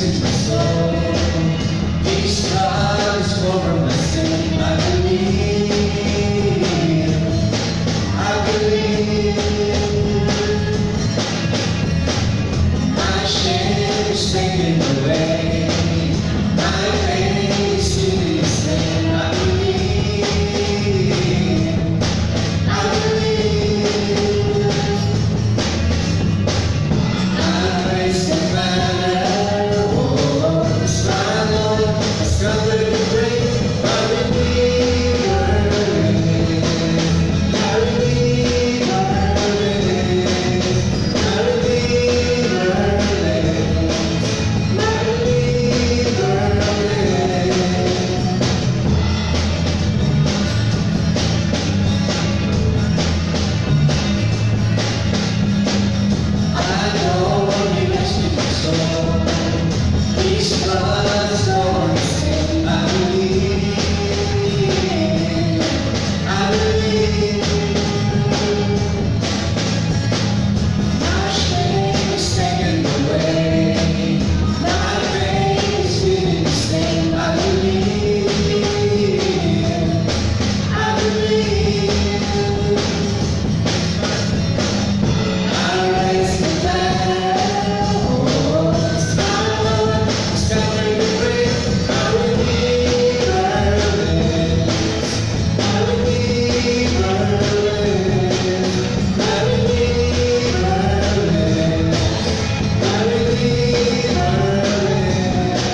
in my soul. These scars for my sin. I believe my shame is taken away. My pain is in His hand. I believe. I praise the banner. Oh, the struggle, the struggle to break. My Redeemer lives. My Redeemer lives. My Redeemer lives. My Redeemer lives. I know He rescued my soul. These floods don't sin. I believe. I believe. My shame is taken away. My pain is in His name. I believe. I believe. I raise the banner. Oh, the smile, the sky to break. My Redeemer lives. My Redeemer lives. My Redeemer lives. My Redeemer lives.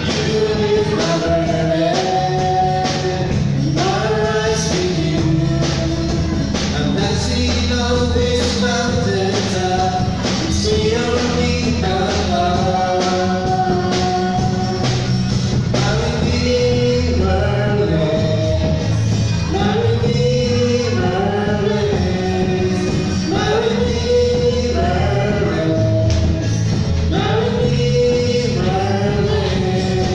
You lift my burden. My rise with you. I'm dancing on this mountain top. See only God. My Redeemer lives. My Redeemer lives. My Redeemer lives. My Redeemer lives.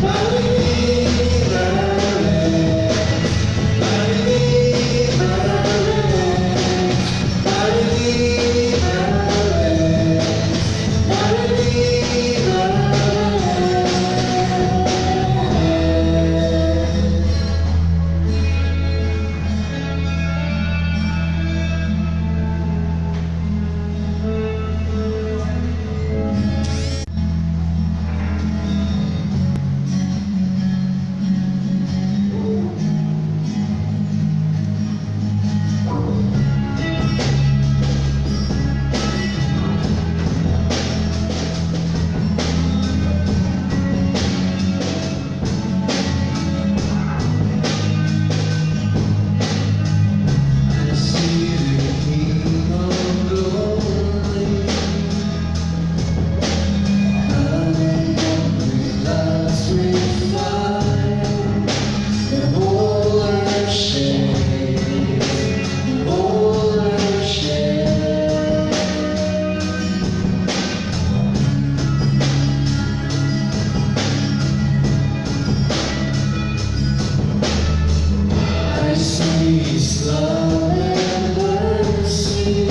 My Redeemer lives. My Redeemer lives. My Redeemer lives. My Redeemer I see the King of Glory coming with us with fire. The whole earth shakes. The whole earth shakes. I see His love and mercy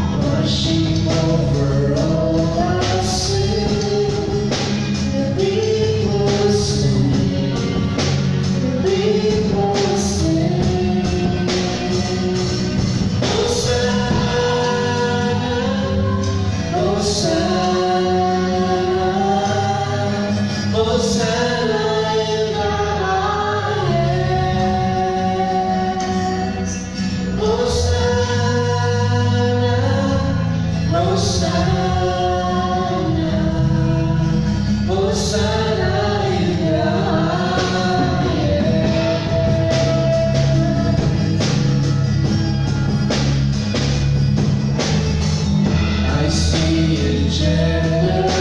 washing over all our sin. The people sing. The people sing. Hosanna, Hosanna, Hosanna in the highest. Hosanna, Hosanna, Hosanna in the highest. I see a generation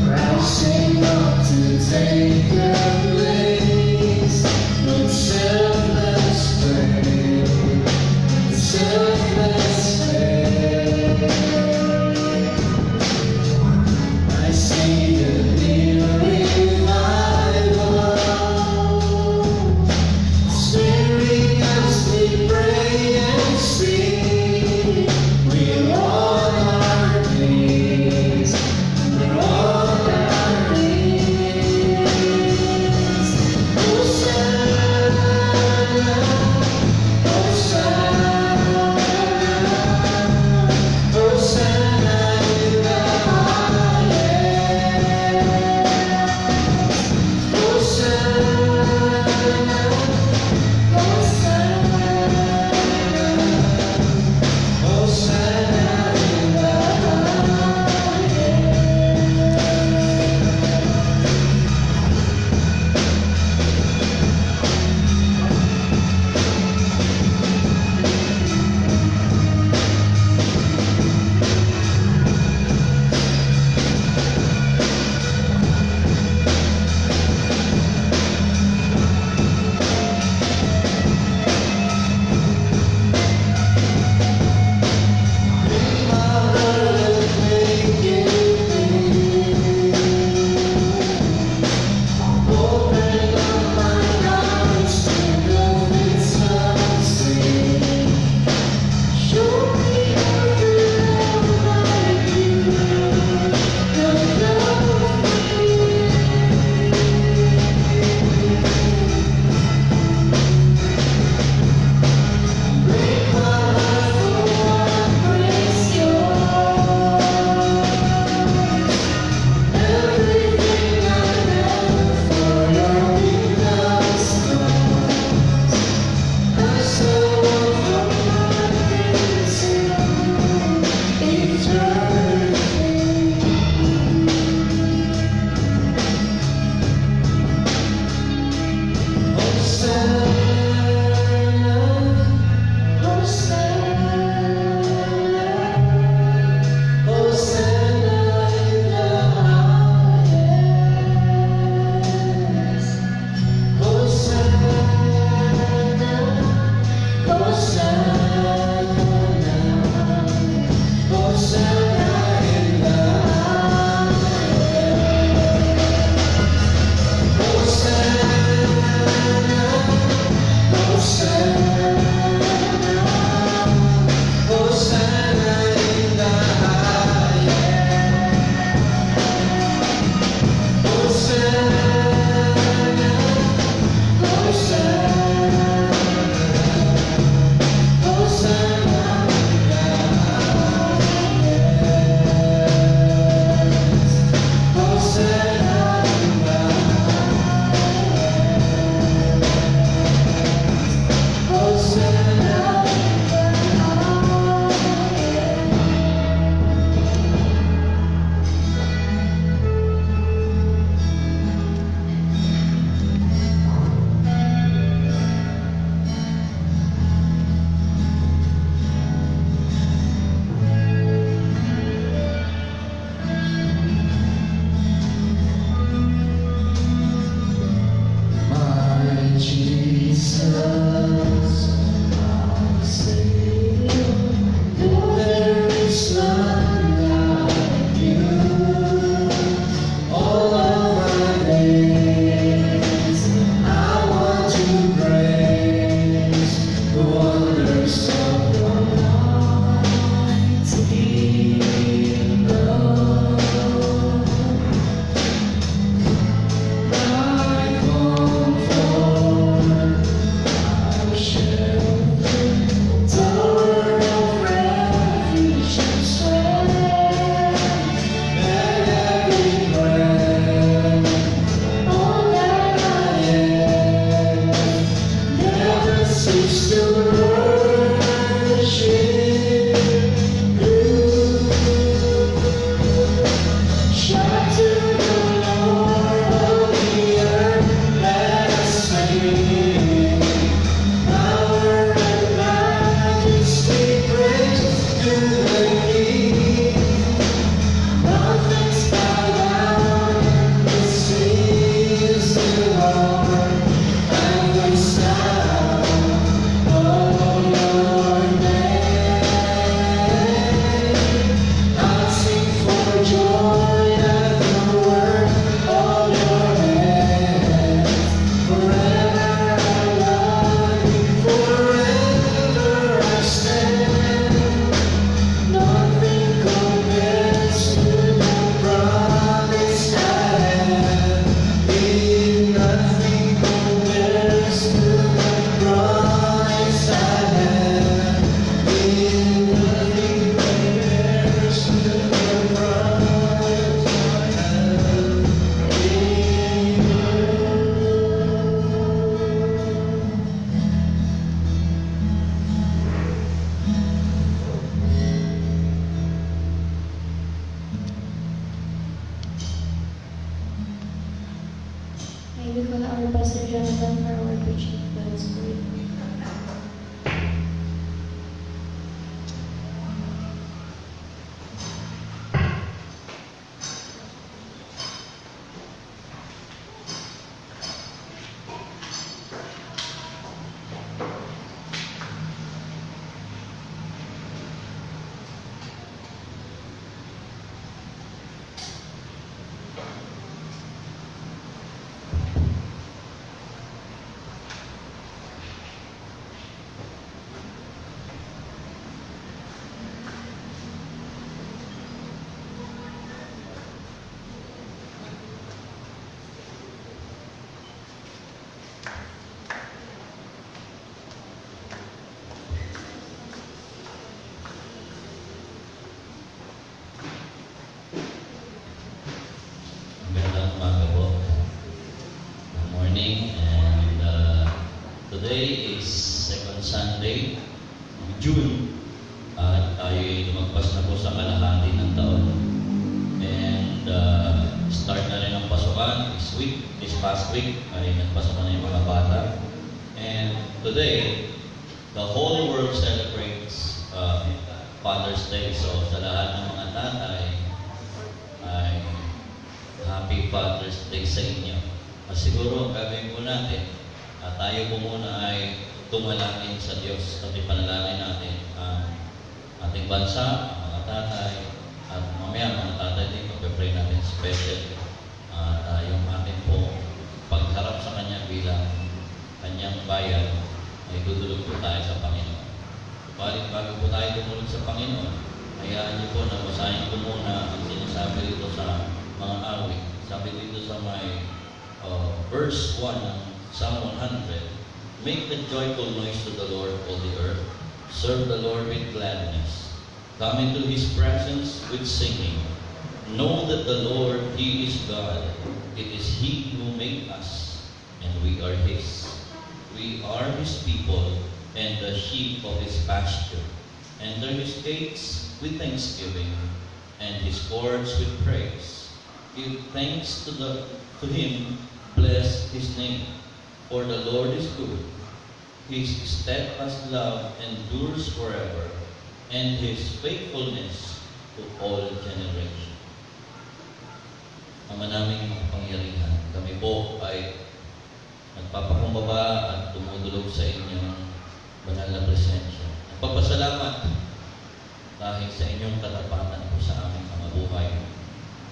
rising up to take their place with selfless faith, selfless faith. I see a new revival stirring as we pray and sing. second Sunday ng June at tayo'y lumagpas na po sa kalahati ng taon. And start na rin ang pasukan this past week ay nagpasukan na yung mga bata. And today, the whole world celebrates Father's Day. So sa lahat ng mga tatay ay Happy Father's Day sa inyo. Siguro ang gagawin po natin, tayo po muna ay tumalangin sa Diyos at ipanalangin natin ang ating bansa, ang mga tatay, at mamaya mga tatay din, mag-pray natin special yung ating po pagharap sa Kanya bilang Kanyang bayan ay dudulog po tayo sa Panginoon. Balik bago po tayo dumulog sa Panginoon, hayaan niyo po na basahin ko muna ang sinasabi dito sa mga awit. Sabi dito sa may verse 1 ng Psalm 100, "Make a joyful noise to the Lord, all the earth. Serve the Lord with gladness. Come into His presence with singing. Know that the Lord, He is God. It is He who made us, and we are His. We are His people, and the sheep of His pasture. Enter His gates with thanksgiving, and His courts with praise. Give thanks to Him, bless His name. For the Lord is good. His steadfast love endures forever, and His faithfulness to all generations." Ama naming makapangyarihan, kami po ay nagpapakumbaba at tumutulog sa inyong banal na presensya. Nagpapasalamat dahil sa inyong katapatan po sa aming mga buhay.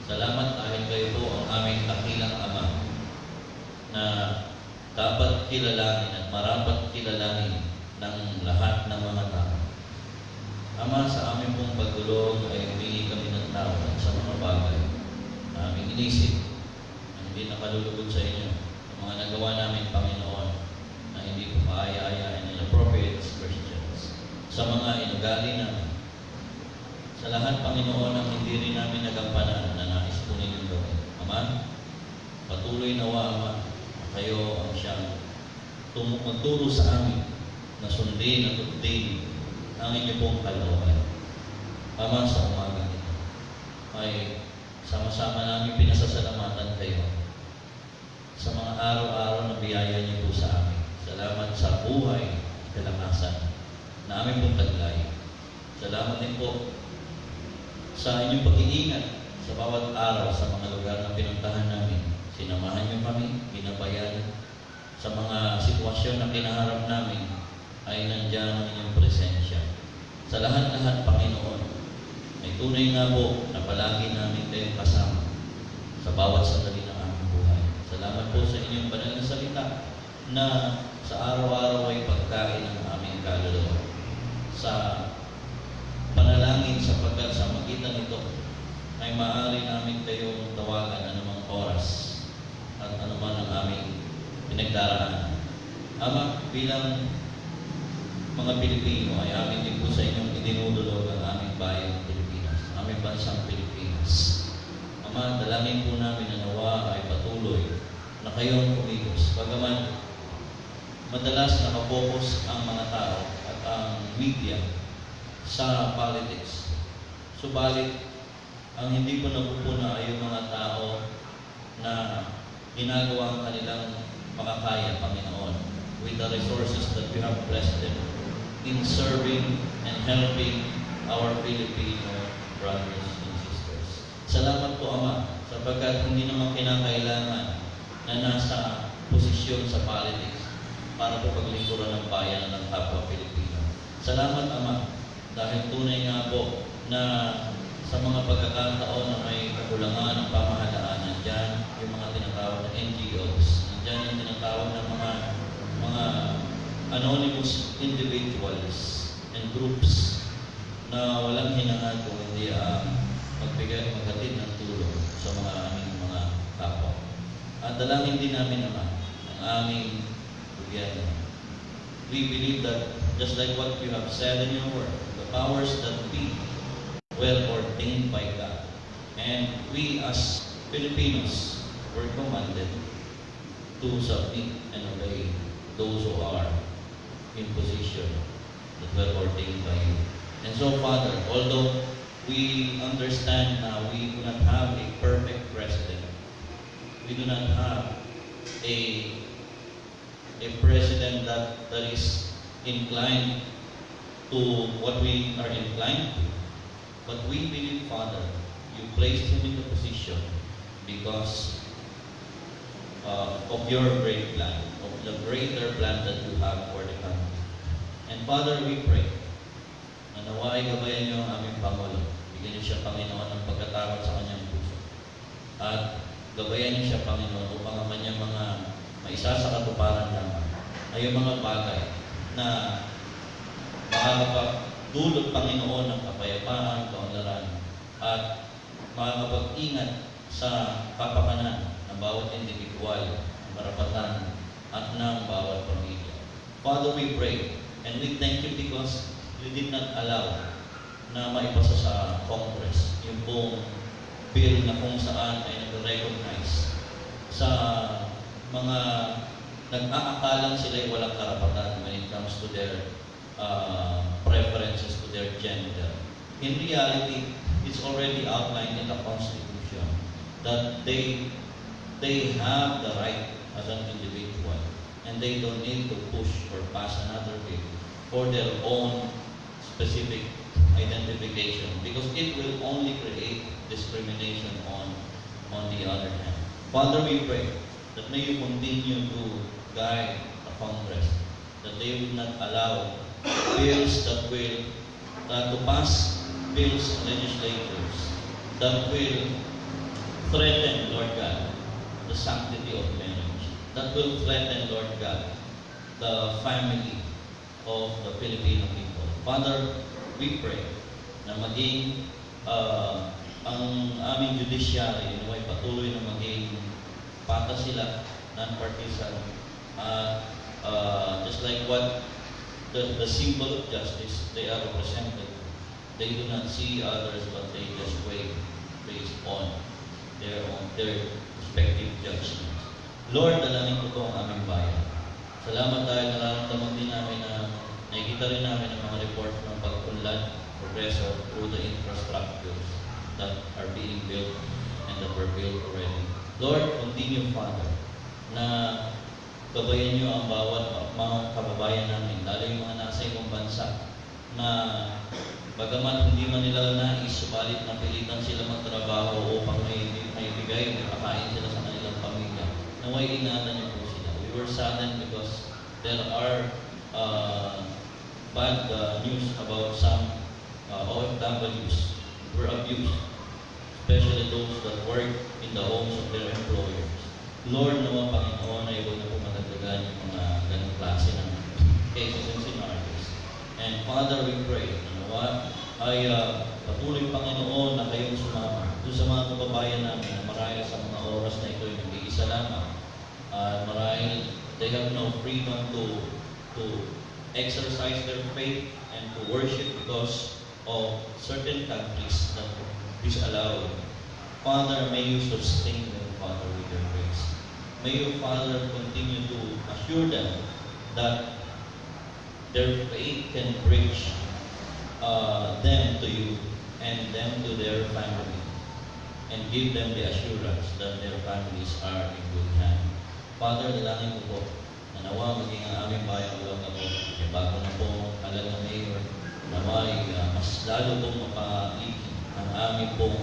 Salamat dahil kayo po ang aming dakilang Ama na dapat kilalanin at marapat kilalanin ng lahat ng mga tao. Ama, sa aming pong pagdulog ay humingi kami ng tawad sa mga bagay na aming inisip na hindi nakalulugod sa inyo. Ang mga nagawa namin, Panginoon, na hindi po kaaya-aya and inappropriate as Christians. Sa mga inugali namin. Sa lahat, Panginoon, ang hindi rin namin nagampanan na nais po ninyong gawin. Ama, patuloy nawa, Ama, kayo ang siyang magturo sa amin na sundin at tundin ang inyo pong kalooban. Ama, sa umaga nito ay sama-sama namin pinasasalamatan kayo sa mga araw-araw na biyaya niyo po sa amin. Salamat sa buhay, kalakasan na aming pong taglay. Salamat din po sa inyong pag-iingat sa bawat araw sa mga lugar na pinuntahan namin. Sinamahan niyo kami, binabayan sa mga sitwasyon na kinaharap namin ay nandiyan ang inyong presensya. Sa lahat-lahat, Panginoon, ay tunay nga po na palagi namin kayong kasama sa bawat sandali ng aming buhay. Salamat po sa inyong banal na salita na sa araw-araw ay pagkain ng aming kaluluwa. Sa panalangin sapagkat sa magitan nito ay maaari namin kayong tawagan anumang oras at anuman ang aming pinagdaraanan. Ama, bilang mga Pilipino ay amin din po sa inyong idinudulog ang aming bayang Pilipinas, aming bansang Pilipinas. Ama, dalangin po namin na nawa ay patuloy na kayong kumigos. Bagaman madalas nakapokus ang mga tao at ang media sa politics. Subalit, ang hindi po napupuna ay yung mga tao na ginagawa ang kanilang makakaya, Panginoon, with the resources that we have blessed them in serving and helping our Filipino brothers and sisters. Salamat po, Ama, sapagkat hindi naman kinakailangan na nasa posisyon sa politics para po paglingkuran ng bayan ng kapwa Pilipino. Salamat, Ama, dahil tunay nga po na sa mga pagkakataon na may kakulangan ng pamahalaan, nandyan yung mga tinatawag na NGOs, nandyan yung tinatawag na mga anonymous individuals and groups na walang hinangad kung hindi magbigay, maghatid ng tulong sa mga aming mga kapwa. At dalangin din namin naman ang aming gobyerno. We believe that just like what you have said in your word, the powers that be well ordained by God. And we as Filipinos were commanded to submit and obey those who are in position that were ordained by you. And so, Father, although we understand now we do not have a perfect president, we do not have a president that is inclined to what we are inclined to. But we believe, Father, you placed him in the position because of your great plan, of the greater plan that you have for the country. And Father, we pray na naway gabayan niyo ang aming Pangulo. Bigyan niyo siya, Panginoon, ng pagkatakot sa kanyang puso. At gabayan niyo siya, Panginoon, upang ang kanyang mga maisa sa katuparan naman ay yung mga bagay na makakapagdulot, Panginoon, ng kapayapaan, kaunlaran, at makakapag-ingat sa kapakanan ng bawat individual, ng karapatan, at ng bawat pamilya. Father, we pray, and we thank you because you did not allow na maipasa sa Congress yung buong bill na kung saan ay nag-recognize sa mga nag-aakalang sila'y walang karapatan when it comes to their preferences, to their gender. In reality, it's already outlined in the Constitution that they have the right as an individual and they don't need to push or pass another bill for their own specific identification because it will only create discrimination on the other hand. Father, we pray that may you continue to guide the Congress, that they will not allow bills that will to pass bills and legislatures that will threaten, Lord God, the sanctity of marriage, that will threaten, Lord God, the family of the Filipino people. Father, we pray na maging ang aming judiciary ay patuloy na maging patas sila, non-partisan, just like what the symbol of justice they are represented. They do not see others, but they just wait based on their respective judgments. Lord, dalangin ko po ang aming bayan. Salamat dahil nararamdaman din namin na nakikita rin namin ang mga report ng pag-unlad, progreso through the infrastructures that are being built and that were built already. Lord, continue, Father, na gabayan niyo ang bawat mga kababayan namin, lalo yung mga nasa ibang bansa, na bagamat hindi man nila nais, subalit napilitan sila magtrabaho upang may bigay, may pakain sila sa kanilang pamilya. Naway ingatan niyo po sila. We were saddened because there are bad news about some OFWs who were abused, especially those that work in the homes of their employers. Lord, nawa Panginoon na ikaw na po matagdagan yung mga ganong klase ng cases and scenarios. And Father, we pray na nawa ay patuloy, Panginoon, na kayong sumama doon sa mga kababayan namin na marahil sa mga oras na ito ay nag-iisa lamang. Marahil they have no freedom to exercise their faith and to worship because of certain countries that disallow it. Father, may you sustain them, Father, with your grace. May you, Father, continue to assure them that their faith can bridge them to you and them to their family and give them the assurance that their families are in good hands. Father, dalangin ko po na nawa maging ang aming bayan ulang ako, bago na po halal na mayor, naway mas lalo pong mapaigin ang aming pong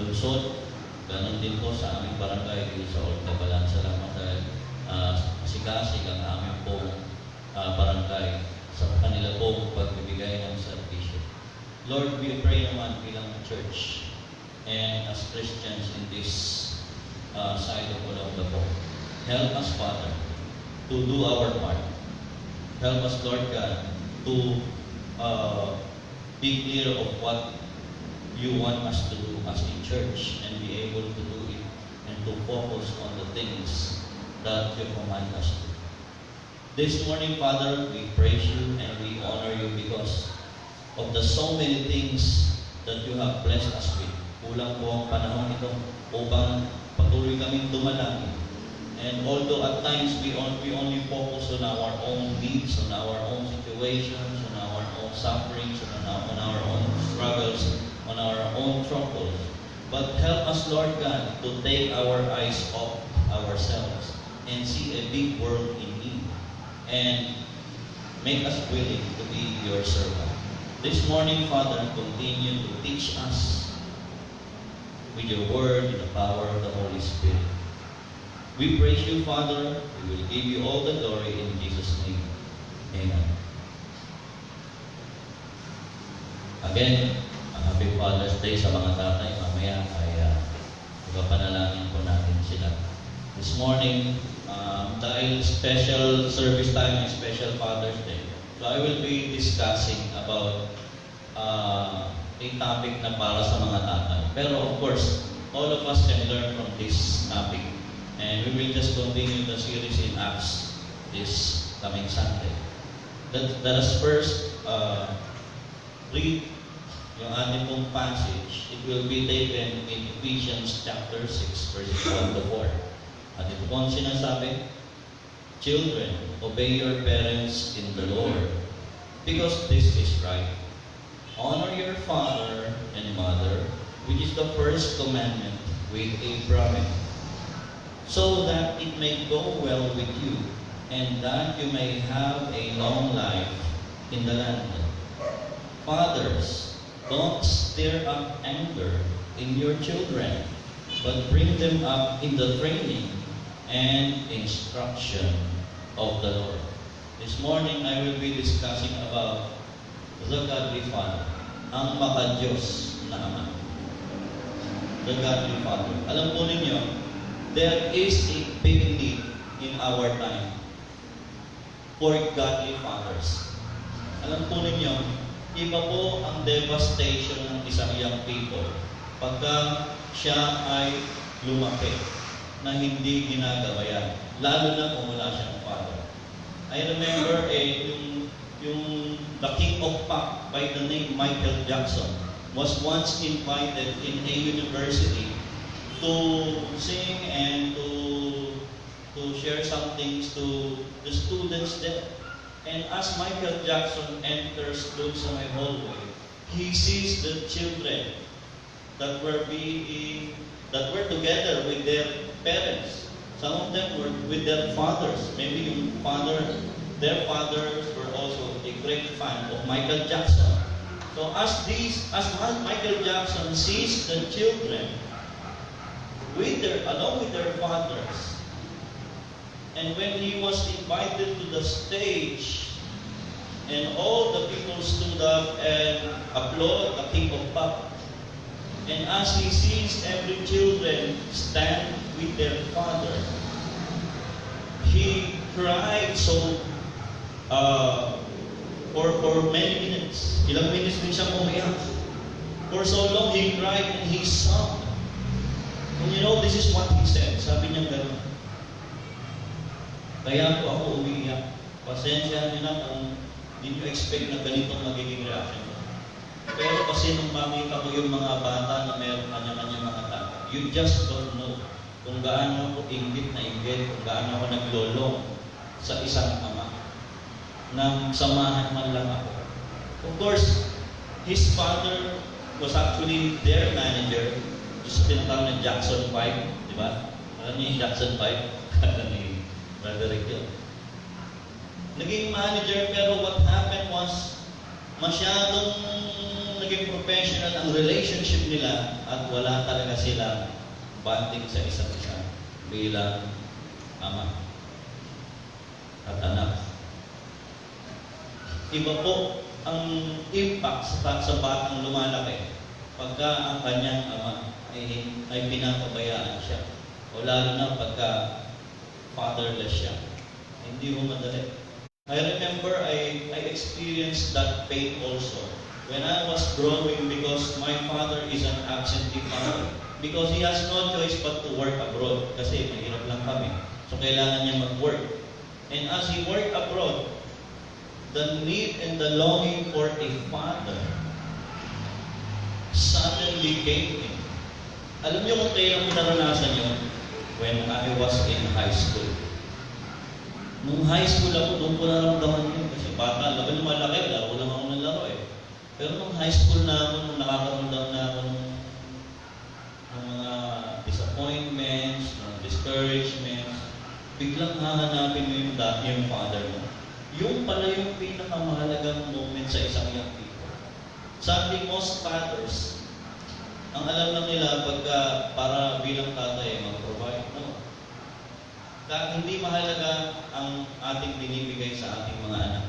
lungsod, ganon din po sa aming barangay dito sa Old Cabalan. Salamat dahil sikasig ang aming pong barangay sa kanila pong pagbibigay ng servisyo. Lord, we pray naman bilang church and as Christians in this side of Olongapo. Help us, Father, to do our part. Help us, Lord God, to be clear of what you want us to do as a church and be able to do it and to focus on the things that you command us to. This morning, Father, we praise you and we honor you because of the so many things that you have blessed us with. Kulang po ang panahon ito upang patuloy kaming dumalangin And although at times we only focus on our own needs, on our own situations, on our own sufferings, on our own struggles, on our own troubles, but help us, Lord God, to take our eyes off ourselves and see a big world in need, and make us willing to be your servant. This morning, Father, continue to teach us with your word and the power of the Holy Spirit. We praise you, Father. We will give you all the glory in Jesus' name. Amen. Again, Happy Father's Day sa mga tatay. Mamaya ay ipapanalangin po natin sila. This morning, dahil special service time and special Father's Day, so I will be discussing about a topic na para sa mga tatay. Pero of course, all of us can learn from this topic. And we will just continue the series in Acts this coming Sunday. Let us first read yung ating pong passage. It will be taken in Ephesians chapter 6, verses 1 to 4. At ito po ang sinasabi, "Children, obey your parents in the Lord, because this is right. Honor your father and mother, which is the first commandment with a promise, so that it may go well with you, and that you may have a long life in the land. Fathers, don't stir up anger in your children, but bring them up in the training and instruction of the Lord." This morning, I will be discussing about the godly father, ang maka-Diyos na ama. The godly father. Alam po ninyo, there is a big need in our time for godly fathers. Alam po ninyo, iba po ang devastation ng isang young people pagka siya ay lumaki na hindi ginagabayan, lalo na kung wala siyang father. I remember yung the king of pop by the name Michael Jackson was once invited in a university to sing and to share some things to the students there. And as Michael Jackson enters doon sa may hallway, he sees the children that were together with their parents. Some of them were with their fathers. Maybe their fathers were also a great fan of Michael Jackson. So as Michael Jackson sees the children along with their fathers, and when he was invited to the stage, and all the people stood up and applaud the king of pop, and as he sees every children stand with their father, he cried for many minutes. Ilang minutes din siyang umiyak. For so long he cried and he sobbed. And you know, this is what he said. Sabi niya gano'n, "Kaya po ako umiiyak. Pasensya niyo na kung hindi niyo expect na ganitong magiging reaction ko. Pero kasi nung makita ko yung mga bata na meron kanya-kanya mga tao, you just don't know kung gaano ako inggit, kung gaano ako naglolong sa isang ama, nang samahan man lang ako." Of course, his father was actually their manager, just tinatawag na Jackson 5, di ba? Alam niyo yung Jackson 5? Kata ni Brother Rick yun. Naging manager, pero what happened was, masyadong naging professional ang relationship nila at wala talaga silang bonding sa isa't isa bilang ama at anak. Iba po ang impact sa batang lumalaki pagka ang kanyang ama ay pinapabayaan siya, o lalo na pagka fatherless siya. Hindi mo madali. I remember I experienced that pain also when I was growing, because my father is an absentee father, because he has no choice but to work abroad kasi mahirap lang kami. So kailangan niya mag-work. And as he worked abroad, the need and the longing for a father suddenly came in. Alam niyo kung kailan mo naranasan yun? when I was in high school. Nung high school ako, doon ko naramdaman yun. Kasi bata, lumalaki, laro lang ako ng laro eh. Pero nung high school na ako, nung nakakaramdam na ako ng mga disappointments, ng discouragements, biglang hahanapin mo yung father mo. Yung pala yung pinakamahalagang moment sa isang young people. Sabi most fathers, ang alam lang nila pagka para bilang tatay mag-provide, no? Hindi mahalaga ang ating binibigay sa ating mga anak.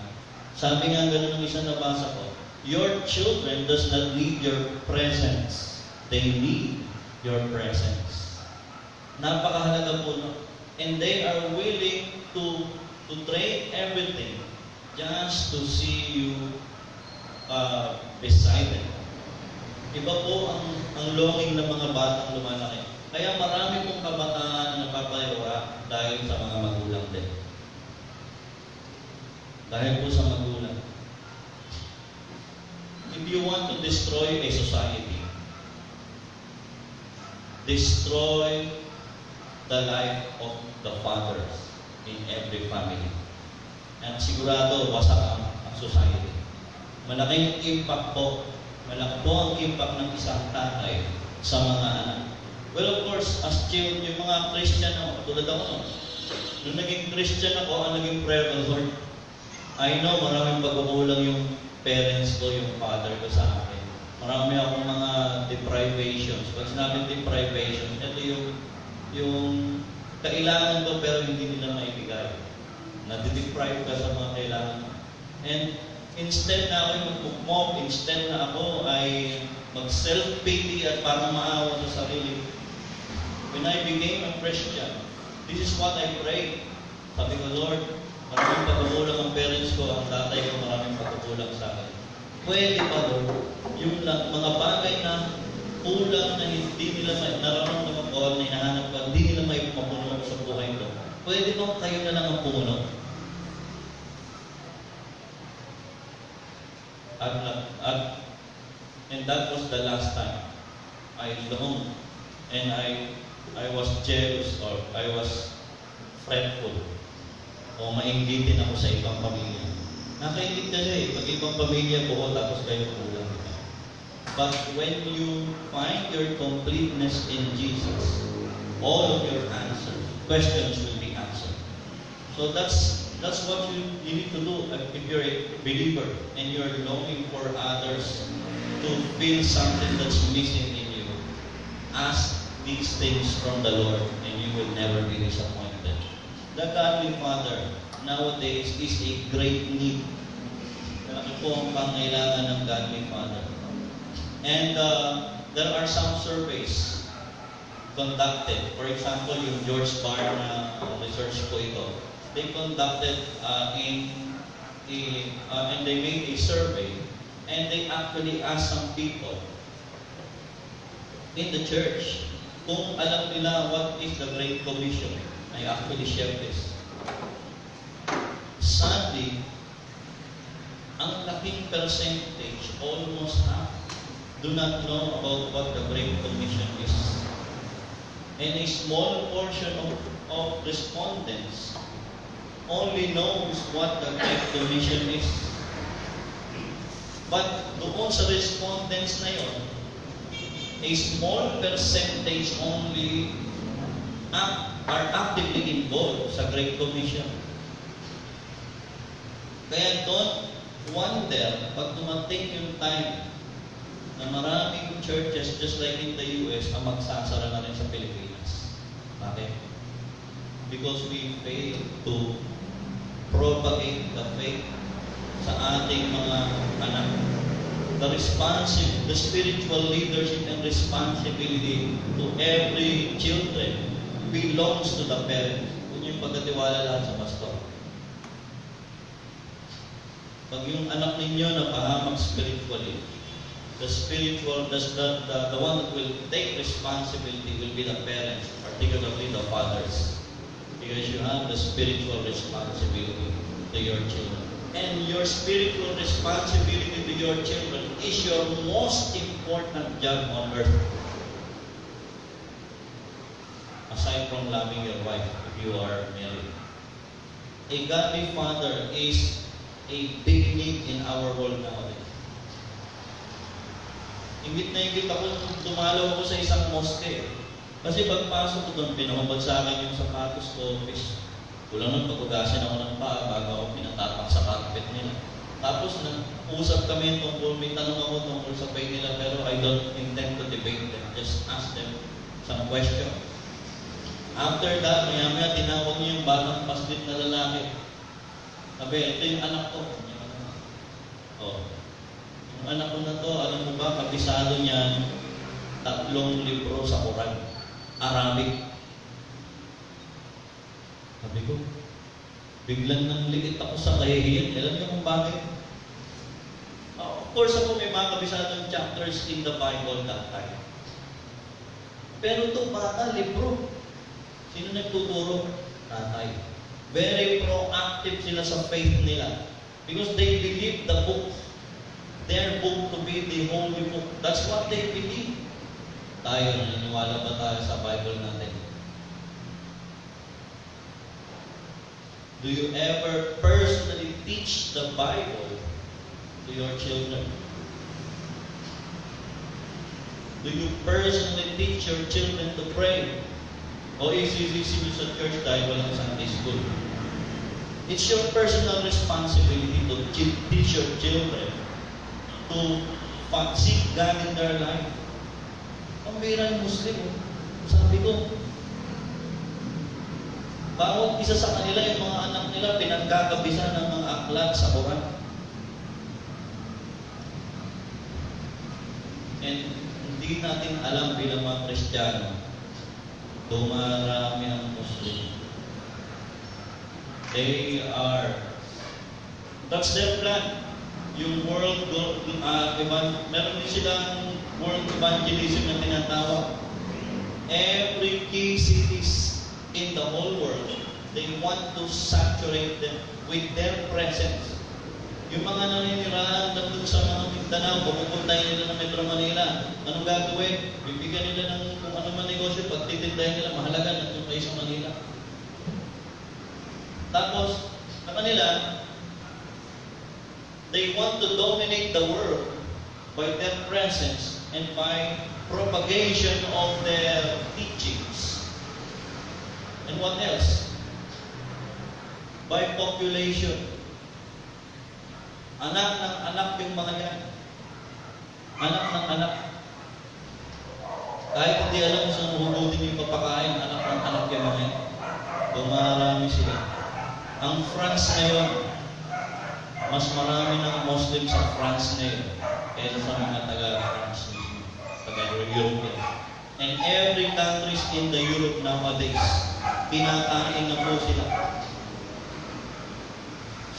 Sabi nga gano'n ng isang nabasa ko, your children does not need your presence. They need your presence. Napakahalaga po, no? And they are willing to trade everything just to see you beside them. Iba po ang longing ng mga batang lumalaki. Kaya marami pong kabataan na napapayora dahil sa mga magulang din. Dahil po sa magulang. If you want to destroy a society, destroy the life of the fathers in every family. At sigurado, wasak ang society. Malaking impact po. Malaki po ang impact ng isang tatay sa mga anak. Well, of course, as child, yung mga Christian ako, tulad ako no. Nung naging Christian ako, ang naging prayer ko, Lord, I know maraming pagkukulang yung parents ko, yung father ko sa akin. Marami akong mga deprivations. Pag sinabing deprivation, ito yung kailangan ko pero hindi nila maibigay. Nadideprive ka sa mga kailangan. And instead na ako yung mag-mukmok, instead na ako ay mag-self-pity at parang maawa sa sarili. When I became a Christian, this is what I prayed. Sabi ko, Lord, maraming pagkukulang ang parents ko, ang tatay ko maraming pagkukulang sa akin. Pwede ba, Lord, yung mga bagay na kulang na hindi nila nararamdaman ko, na hinahanap ko, hindi nila may mapuno sa buhay ko. Pwede ba kayo na lang ang puno? And that was the last time I longed and I was jealous or I was fretful o mainggitin ako sa ibang pamilya. Nakaingit kasi pag ibang pamilya buo tapos kayo kulang. But when you find your completeness in Jesus, all of your questions will be answered. So that's what you need to do if you're a believer and you're longing for others to feel something that's missing in you. Ask these things from the Lord and you will never be disappointed. The Godly Father nowadays is a great need. Malaki po ang pangailangan ng Godly Father. And there are some surveys conducted. For example, yung George Barr na research po ito. They conducted and they made a survey and they actually asked some people in the church kung alam nila what is the Great Commission. I actually shared this. Sadly, ang laking percentage, almost half, do not know about what the Great Commission is. And a small portion of respondents only knows what the Great Commission is. But doon sa respondents na yon, a small percentage only are actively involved sa Great Commission. Kaya don't wonder pag dumating yung time na maraming churches just like in the US ang magsasara na rin sa Pilipinas. Bakit? Because we fail to propagate the faith sa ating mga anak. The spiritual leadership and responsibility to every children belongs to the parents. Kung yung pagkatiwala lahat sa pastor. Pag yung anak ninyo napahamak spiritually, the one that will take responsibility will be the parents, particularly the fathers. Because you have the spiritual responsibility to your children. And your spiritual responsibility to your children is your most important job on earth. aside from loving your wife if you are married. A godly father is a big need in our world nowadays. Ingit na ingit ako nung dumalaw ako sa isang mosque. Kasi pagpasok ko doon, pinakabag sa akin yung sapatos ko, fish. Kulang nun, pagkugasin ako ng paa bago ako pinatapak sa carpet nila. Tapos nag-usap kami tungkol, may tanong ako tungkol sa faith nila, pero I don't intend to debate them. Just ask them some question. After that, maya-maya tinawag niyo yung batang paslit na lalaki. Sabi, ito yung anak ko. Oh. Yung anak ko na to, alam mo ba, kabisado niyan 3 libro sa Quran. Arabic. Sabi ko, biglang nang liit ako sa kahihiyan. Alam niyo kung bakit? Of course, ako may mga kabisadong chapters in the Bible that time. Pero ito, bata, libro. Sino nagtuturo? Tatay. Very proactive sila sa faith nila. Because they believe the book, their book to be the holy book. That's what they believe. Tayo, naniniwala ba tayo sa Bible natin? Do you ever personally teach the Bible to your children? Do you personally teach your children to pray? O isisisi nyo sa church dahil walang Sunday school? It's your personal responsibility to teach your children to seek God in their life. Ang bira ng Muslim, sabi ko, bawat isa sa kanila, yung mga anak nila, pinagkakabisa ng mga aklat sa Quran. And hindi natin alam bilang mga Kristiyano, dumarami ang Muslim. That's their plan. Yung meron din silang world evangelism na tinatawag. Every key cities in the whole world, they want to saturate them with their presence. Yung mga naninirahan doon sa mga Mindanao, pupuntahin nila ng Metro Manila. Anong gagawin? Bibigyan nila ng kung ano man negosyo, pagtitindahin nila, mahalaga na doon kayo sa Manila. Tapos, sa kanila, they want to dominate the world by their presence and by propagation of their teachings. And what else? By population. Anak ng anak yung mga yan. Anak ng anak. Kahit hindi alam kung saan hugutin yung papakain, anak ng anak yung mga yan. Dumarami sila. Ang France ngayon, mas marami ng Muslim sa France ngayon kaysa sa mga taga-France, taga-Europe. And every countries in the Europe nowadays, pinakain na po sila.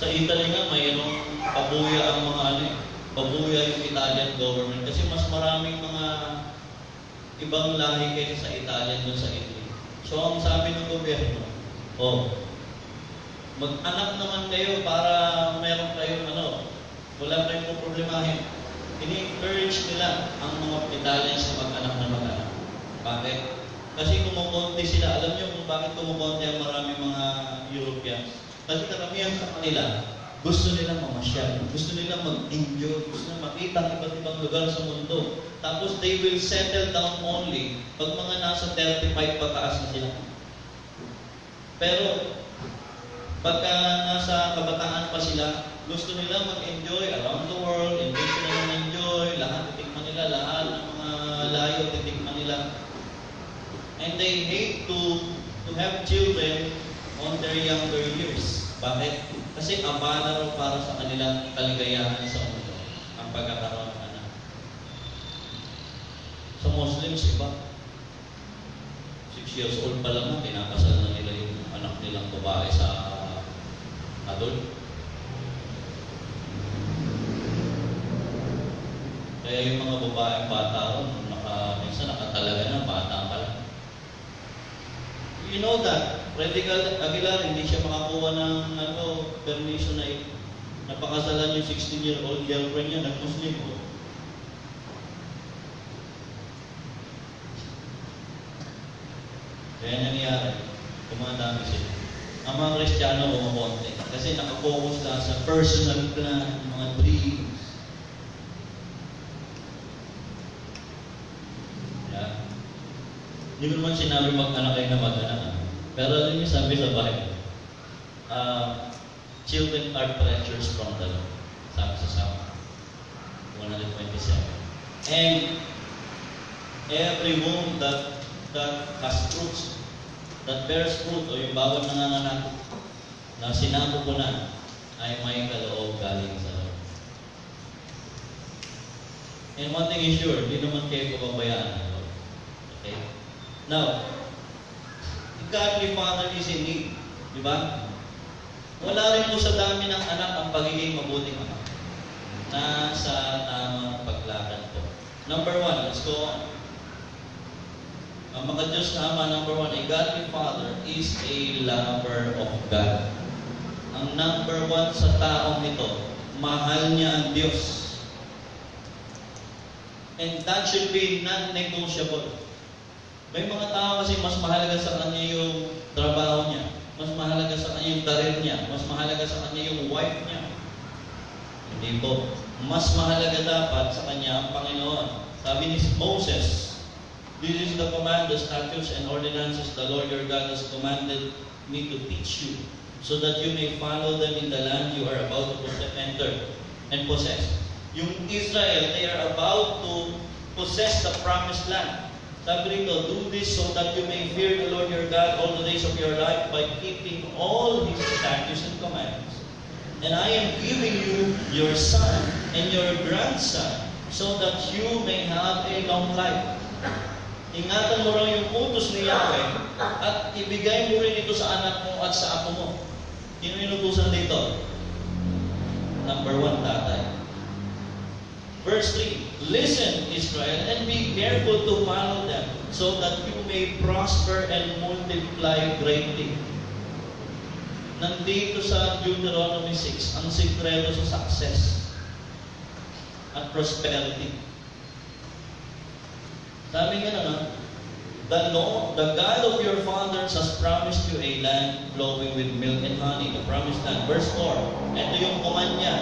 Sa Italy nga, mayroong pabuya ang mga pabuya yung Italian government kasi mas maraming mga ibang lahi kaysa sa Italian dun sa Italy. So, ang sabi ng gobyerno, mag-anak naman kayo para meron kayong wala kayong problemahin. Ini-encourage nila ang mga Italians na mag-anak na mag-anak. Bakit? Kasi kumukonti sila. Alam niyo kung bakit kumukonti ang maraming mga Europeans? Kasi karamihan sa kanila, gusto nila mamasyal, gusto nila mag-enjoy, gusto nila makita ang iba't ibang lugar sa mundo. Tapos they will settle down only pag mga nasa 35 pataas na sila. Pero pagka nasa kabataan pa sila, gusto nila mag-enjoy around the world, enjoy sila mag-enjoy, lahat titikman nila, lahat ng mga layo titikman nila. And they hate to have children on their younger years. Bakit? Kasi abala raw para sa kanilang kaligayahan sa mundo ang pagkakaroon ng anak. Sa Muslims, iba. 6 years old pa lang, pinakasal na nila yung anak nilang babae sa adult. Kaya yung mga babaeng bata ron, minsan nakatalaga na, bata pa lang. You know that, Freddy Aguilar, hindi siya makakuha ng permission na napakasalan yung 16-year-old girlfriend niya, nag-Muslim po. Kaya nangyayari, tumatami sila. Ang mga Kristiyano kumakonti. Kasi nakafocus lang sa personal plan, mga dreams. Yeah. Hindi ko naman sinabi mag-anak kayo na mag-anak. Pero yun yung sabi sa Bible. Children are treasures from the Lord. Sabi sa Psalm 127. And every womb that has fruits, that bears fruit, o yung bawat nanganganak na sinapo ko na, ay may kaloob galing sa Lord. And one thing is sure, hindi naman kayo pababayaan ng Lord. Okay? Now, the godly father is in need. Di ba? Wala rin po sa dami ng anak ang pagiging mabuting ama. Nasa tamang paglakad po. Number 1, let's go on. Ang mga Diyos na Ama, number 1, a godly father is a lover of God. Ang number 1 sa taong ito, mahal niya ang Diyos. And that should be non-negotiable. May mga tao kasi mas mahalaga sa kanya yung trabaho niya, mas mahalaga sa kanya yung career niya, mas mahalaga sa kanya yung wife niya. Hindi po. Mas mahalaga dapat sa kanya ang Panginoon. Sabi ni Moses, "This is the command, the statutes and ordinances the Lord your God has commanded me to teach you, so that you may follow them in the land you are about to enter and possess." Yung Israel, they are about to possess the promised land. Sabi rito, "Do this so that you may fear the Lord your God all the days of your life by keeping all His statutes and commands. And I am giving you your son and your grandson so that you may have a long life." Ingatan mo raw yung utos ni Yahweh at ibigay mo rin ito sa anak mo at sa apo mo. Sino inutusan dito? Number 1, tatay. Verse 3, "Listen, Israel, and be careful to follow them, so that you may prosper and multiply greatly." Nandito sa Deuteronomy 6, ang sikreto sa success at prosperity. Sabi nga naman, the God of your fathers has promised you a land flowing with milk and honey, the promised land. Verse 4, ito yung command niya,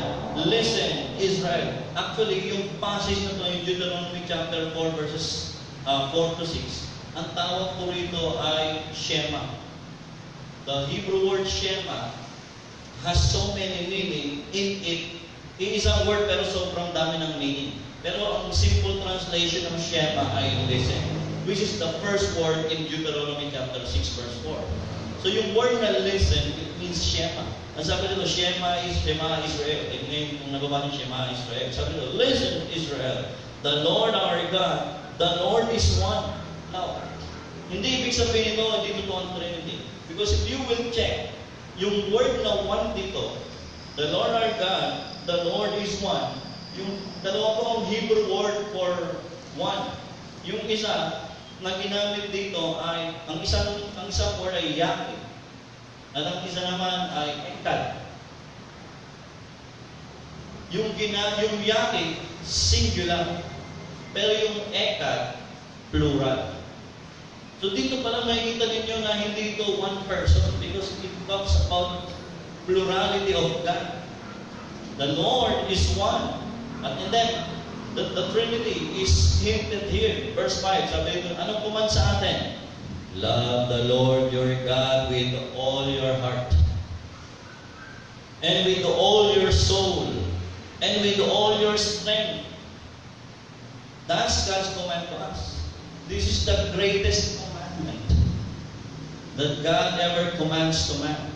"Listen, Israel." Actually, yung passage na ito, yung Deuteronomy chapter 4, verses 4 to 6, ang tawag po rito ay Shema. The Hebrew word Shema has so many meaning in it. Iisang word pero sobrang dami ng meaning. Pero ang simple translation ng Shema ay listen, which is the first word in Deuteronomy chapter 6, verse 4. So yung word na listen, it means Shema. Ang sabi nito, Shema Israel. And ngayon, kung nababa ng Shema Israel, sabi nito, "Listen, Israel, the Lord our God, the Lord is one." Now, hindi ibig sabihin ito, hindi totoo ang Trinity. Because if you will check, yung word na one dito, the Lord our God, the Lord is one. Yung dalawa po ang Hebrew word for one. Yung isa na ginamit dito ay, ang isang word ay Yahweh. At ang isa naman ay Echad. Yung Yahweh, singular. Pero yung Echad, plural. So dito pala makikita ninyo na hindi ito one person because it talks about plurality of God. The Lord is one. And then, the Trinity is hinted here. Verse 5, sabi dito, anong command sa atin? "Love the Lord your God with all your heart, and with all your soul, and with all your strength." That's God's command to us. This is the greatest commandment that God ever commands to man.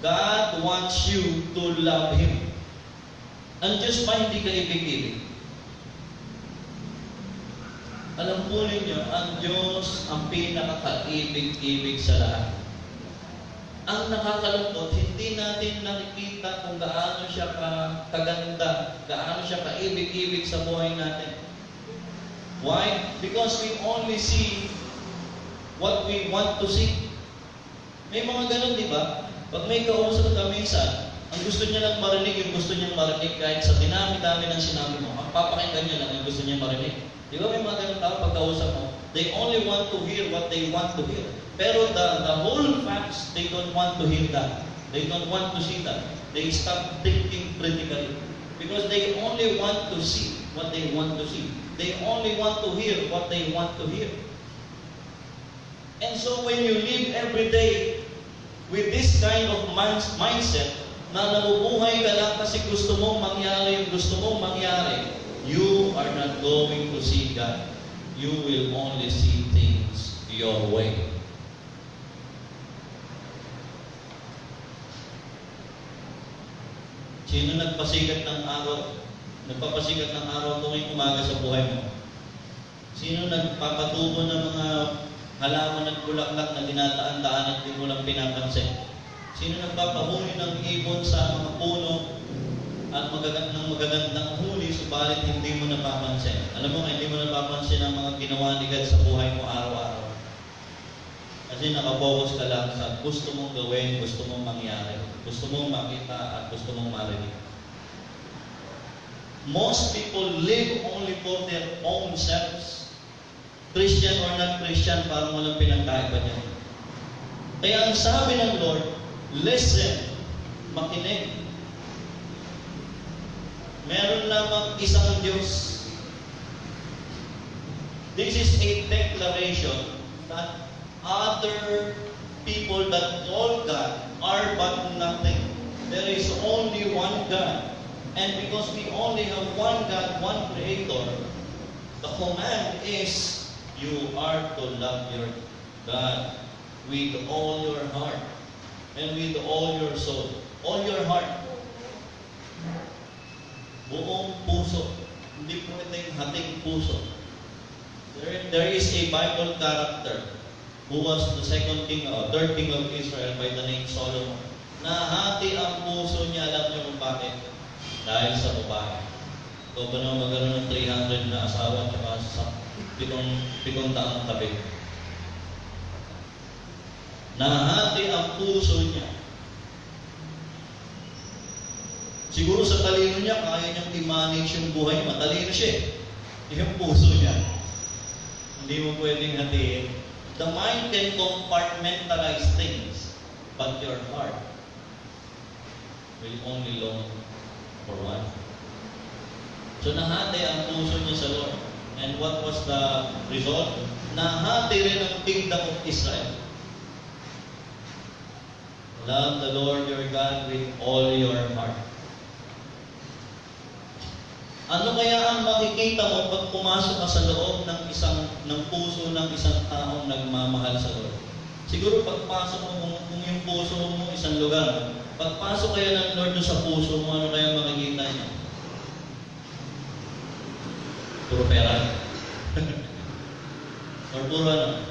God wants you to love Him. Ang Diyos pa hindi ka ibig-ibig. Alam po ninyo, ang Diyos ang pinakakaibig-ibig sa lahat. Ang nakakalungkot, hindi natin nakikita kung gaano siya kaganda, gaano siya kaibig-ibig sa buhay natin. Why? Because we only see what we want to see. May mga ganun, di ba? Pag may kausap ka minsan, ang gusto niya lang marinig, yung gusto niyang marinig kahit sa dinami-dami ng sinabi mo, ang papakinggan niya lang yung gusto niya marinig. Di ba may mga ganun tao pagkausap mo? They only want to hear what they want to hear. Pero the whole facts, they don't want to hear that. They don't want to see that. They stop thinking critically. Because they only want to see what they want to see. They only want to hear what they want to hear. And so when you live every day with this kind of mindset, na nabubuhay ka lang kasi gusto mong mangyari yung gusto mong mangyari, you are not going to see God. You will only see things your way. Sino nagpasikat ng araw? Nagpapasikat ng araw tuwing umaga sa buhay mo? Sino nagpapatubo ng mga halaman at bulaklak na dinataan-daan at di mo lang pinapansin? Sino nagpapahuli ng ibon sa mga puno at magagandang huli, subalit hindi mo napapansin? Alam mo nga, hindi mo napapansin ang mga ginawa ni God sa buhay mo araw-araw. Kasi nakapokus ka lang sa gusto mong gawin, gusto mong mangyari, gusto mong makita at gusto mong marinig. Most people live only for their own selves. Christian or not Christian, parang walang pinagkaiba niya. Kaya ang sabi ng Lord, listen, makinig. Meron lamang isang Diyos. This is a declaration that other people that call God are but nothing. There is only one God. And because we only have one God, one Creator, the command is, you are to love your God with all your heart and with all your soul. All your heart. Buong puso. Hindi po ito yung hating puso. There is a Bible character who was the third king of Israel by the name Solomon. Nahati ang puso niya, alam niyo kung bakit? Dahil sa babae. Ikaw ba naman magkaroon ng 300 na asawa at sa pitong taang tabi? Nahati ang puso niya. Siguro sa talino niya, kaya niyang i-manage yung buhay. Matalino siya eh. Yung puso niya. Hindi mo pwedeng hatiin. The mind can compartmentalize things, but your heart will only long for one. So nahati ang puso niya sa Lord. And what was the result? Nahati rin ang kingdom of Israel. Love the Lord your God with all your heart. Ano kaya ang makikita mo pag pumasok ka sa loob ng puso ng isang taong nagmamahal sa Lord? Siguro pagpasok mo, kung yung puso mo isang lugar, pagpasok kaya ng Lord sa puso mo, ano kaya makikita niya? Puro pera? Or puro ano?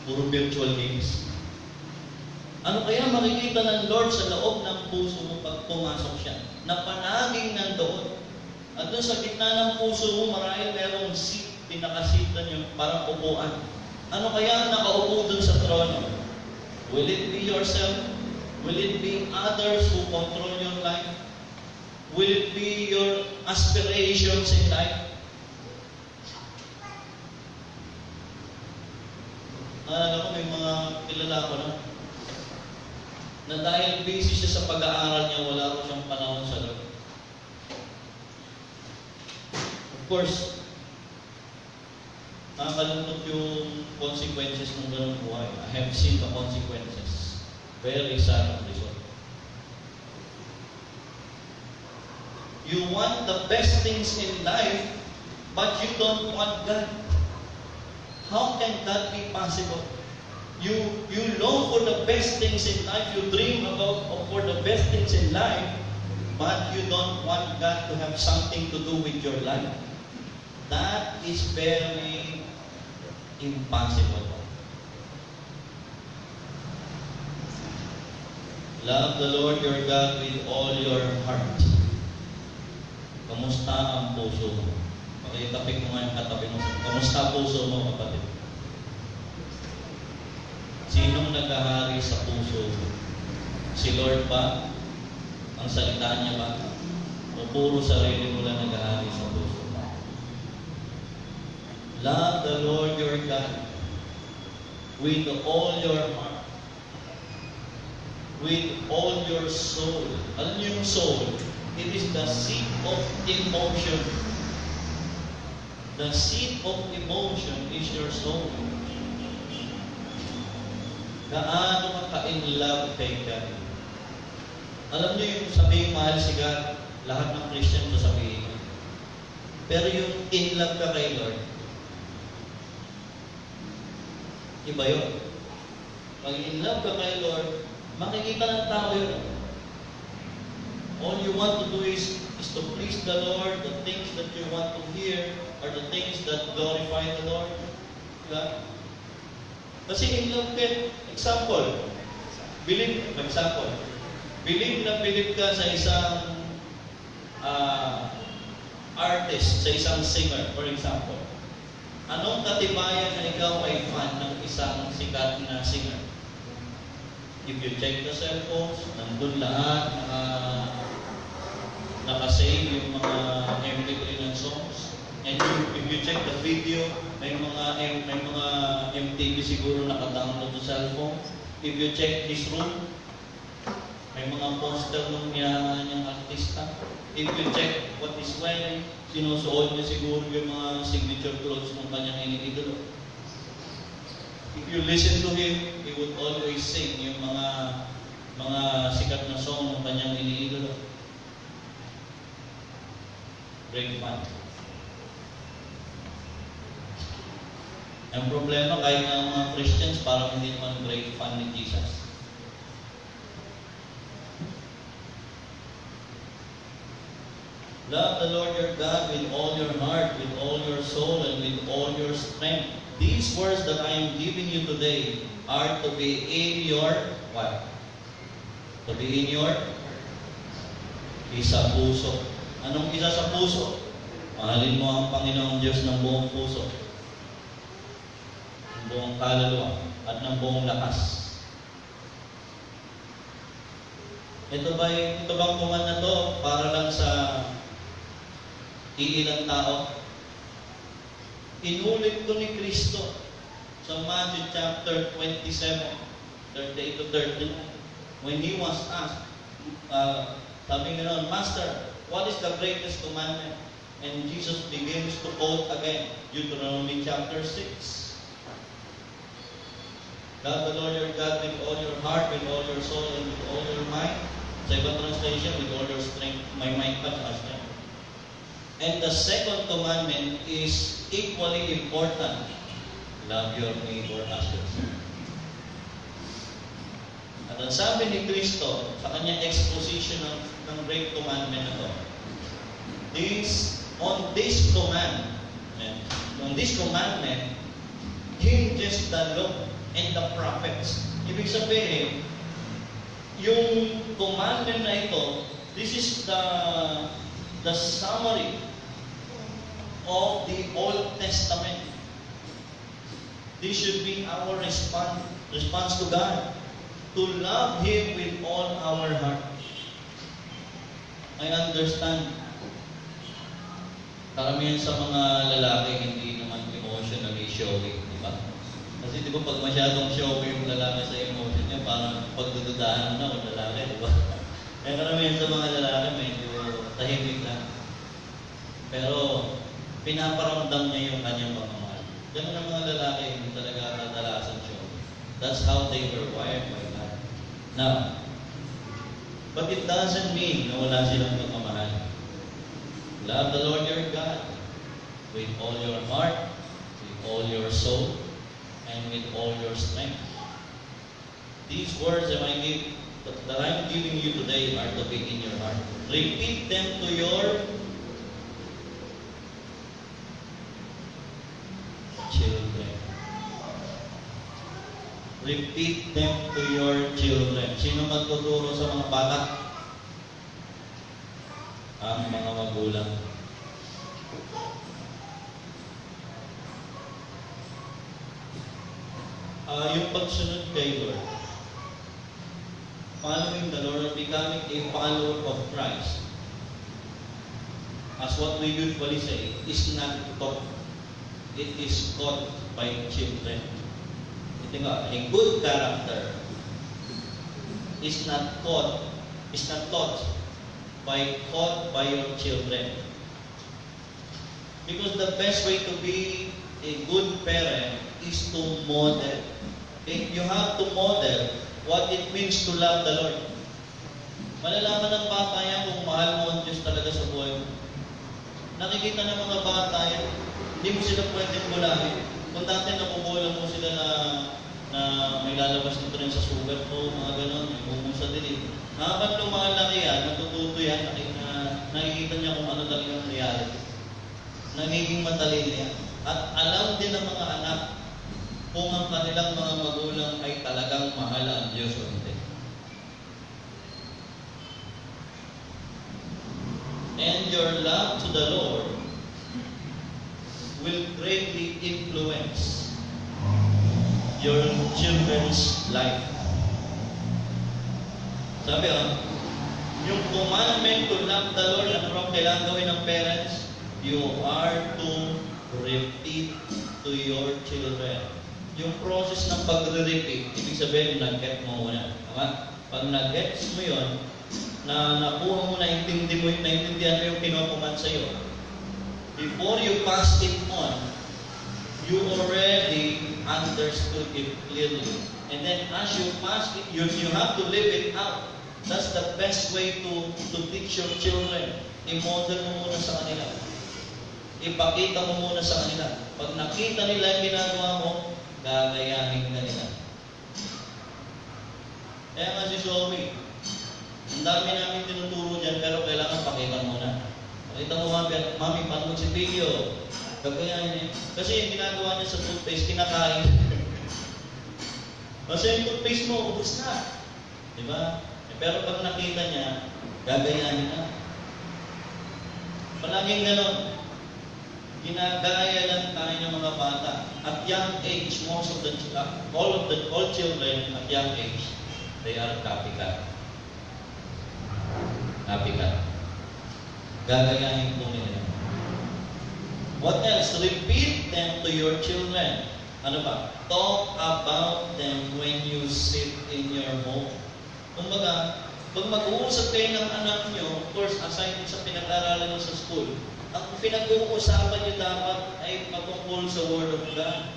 Puro virtual games? Ano kaya makikita ng Lord sa loob ng puso mo pag pumasok siya? Na panaging nandoon. At doon sa gitna ng puso mo, marahil merong seat, pinakasitan yung parang upuan. Ano kaya ang nakaupo doon sa trono? Will it be yourself? Will it be others who control your life? Will it be your aspirations in life? Alam ko, may mga kilala ko na dahil busy siya sa pag-aaral niya, wala ko siyang panahon sa Lord. Of course, nakakalungkot yung consequences ng ganung buhay. I have seen the consequences. Very sad result. You want the best things in life, but you don't want God. How can that be possible? You long for the best things in life, you dream for the best things in life, but you don't want God to have something to do with your life. That is very impossible. Love the Lord your God with all your heart. Kamusta ang puso mo? Pakitapik mo nga yung katabi mo. Kamusta puso mo, kapatid? Sinong naghahari sa puso mo? Si Lord ba? Ang salita niya ba? O puro sarili mo lang naghahari sa puso mo? Love the Lord your God with all your heart, with all your soul. Alam niyo yung soul? It is the seat of emotion. The seat of emotion is your soul. Gaano ka in love kay God? Alam niyo yung sabihin mahal si God, lahat ng Christian to sabihin. Pero yung in love ka kay Lord, iba yun. Pag in love ka kay Lord, makikita ng tao yun. All you want to do is to please the Lord. The things that you want to hear are the things that glorify the Lord. Diba? Kasi in love ka, example, believe na believe ka sa isang artist, sa isang singer, for example. Anong katibayan na ikaw ay fan ng isang sikat na singer? If you check the cellphones, nandun lahat, naka-save yung mga MP3 ng songs. And if you check the video, may mga MTV siguro naka-download sa cellphone. If you check his room, may mga poster ng niyang artista. If you check what he's wearing, sinusuot niya siguro yung mga signature clothes ng kanyang iniidolo. If you listen to him, he would always sing yung mga sikat na song ng kanyang iniidolo. Great fan. Ang problema, kahit na mga Christians, parang hindi naman great fan ni Jesus. Love the Lord your God with all your heart, with all your soul, and with all your strength. These words that I am giving you today are to be in your, what? To be in your isa puso. Anong isa sa puso? Mahalin mo ang Panginoong Diyos ng buong puso, ng buong kaluluwa, at ng buong lakas. Ito bang kuman na to para lang sa iilang tao? Inulit ko ni Kristo sa Matthew chapter 27, 38 to 39. When he was asked, sabi nga noon, Master, what is the greatest commandment? And Jesus begins to quote again, Deuteronomy chapter 6. Love the Lord your God with all your heart, with all your soul, and with all your mind. Sa ibang translation, with all your strength, my mind pa sa strength. And the second commandment is equally important. Love your neighbor as yourself. At ang sabi ni Kristo sa kanyang exposition ng Great Commandment na to, on this commandment hinges the law and the prophets. Ibig sabihin, yung commandment na ito, this is the summary of the Old Testament. This should be our response to God, to love Him with all our heart. I understand, karamihan sa mga lalaki hindi naman emotionally showy, di ba? Kasi di ba pag masyadong showy yung lalaki sa emotion niya, parang pagdududahan na kung lalaki, di ba? Kaya karamihan sa mga lalaki medyo tahimik lang. Pero pinaparamdam niya yung kanyang pagmamahal. Ganun ang mga lalaki, hindi talaga kadalasan showy. That's how they were wired by God. Now, but it doesn't mean na wala silang pagmamahal. Love the Lord your God with all your heart, with all your soul, and with all your strength. These words that I'm giving you today are to be in your heart. Repeat them to your children. Repeat them to your children. Sino magtuturo sa mga bata? Ang mga magulang. Yung pagsunod kay Lord, following the Lord, becoming a follower of Christ, as what we usually say, is not to talk. it is caught by children. Ito nga, a good character is not taught by your children. Because the best way to be a good parent is to model. Okay? You have to model what it means to love the Lord. Malalaman ng bata yan kung mahal mo ang Diyos talaga sa buhay mo. Nakikita ng mga bata yan, hindi mo sila pwedeng bulahin. Kung dati nakubola mo sila na may lalabas nito rin sa sugat mo, mga ganon, may bumong sa dilim. Habang lumalaki yan, natututo yan, nakikita niya kung ano talaga ang reality. Nagiging matalino yan. At alam din ng mga anak kung ang kanilang mga magulang ay talagang mahal ang Diyos o hindi. And your love to the Lord will greatly influence your children's life. Sabi yung commandment to love the Lord, ano bang kailangan gawin ng parents? You are to repeat to your children. Yung process ng pagre-repeat, ibig sabihin, nag-get mo muna. Tama? Pag nag-gets mo yun, na nakuha mo, naintindihan mo yung pinocommand sa'yo, before you pass it on, you already understood it clearly. And then as you pass it, you have to live it out. That's the best way to teach your children. I-model mo muna sa kanila. Ipakita mo muna sa kanila. Pag nakita nila yung ginagawa mo, gagayahin ka nila. Kaya nga si Zoe, ang dami namin tinuturo dyan, pero kailangan pakita muna. Pakita mo, Mami, paano magsipilyo? Gagayahin niya. Kasi yung ginagawa niya sa toothpaste, kinakain. Kasi yung toothpaste mo, ubus na. Diba? Pero pag nakita niya, gagayahin na. Palaging ganon. Ginagaya lang tayo ng mga bata. At young age, all children at young age, they are copycat. Copycat. Gagayahin po nila. What else? Repeat them to your children. Ano ba? Talk about them when you sit in your home. Kumbaga, pag mag-uusap kayo ng anak nyo, of course, aside sa pinag-aralan nyo sa school, ang pinag-uusapan nyo dapat ay patungkol sa Word of God.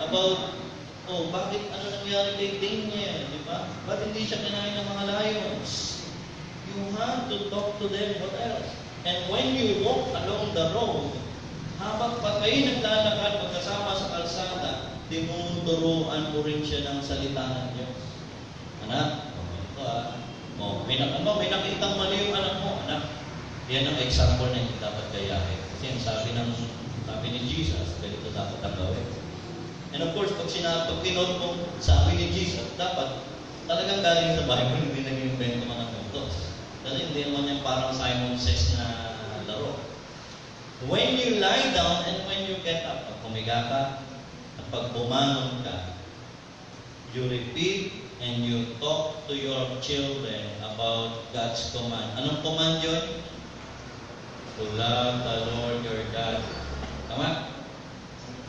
About, bakit ano nangyari kay Daniel, di ba? Ba't hindi siya kinain ng mga lions? You have to talk to them. What else? And when you walk along the road, habang pa kayo naglalakad magkasama sa kalsada, tinuturuan mo rin siya ng salita ng Diyos. Anak, may nakitang mali yung anak mo, anak. Yan ang example na hindi dapat gayahin. Kasi ang sabi ni Jesus, ganito dapat ang gawin. And of course, pag tinod mo sabi ni Jesus, dapat talagang galing sa Bible, hindi nag-invento man ng utos. Kasi hindi naman yung parang Simon Says na laro. When you lie down and when you get up, pag kumiga ka at pag bumangon ka, you repeat and you talk to your children about God's command. Anong command yun? To love the Lord your God. Tama?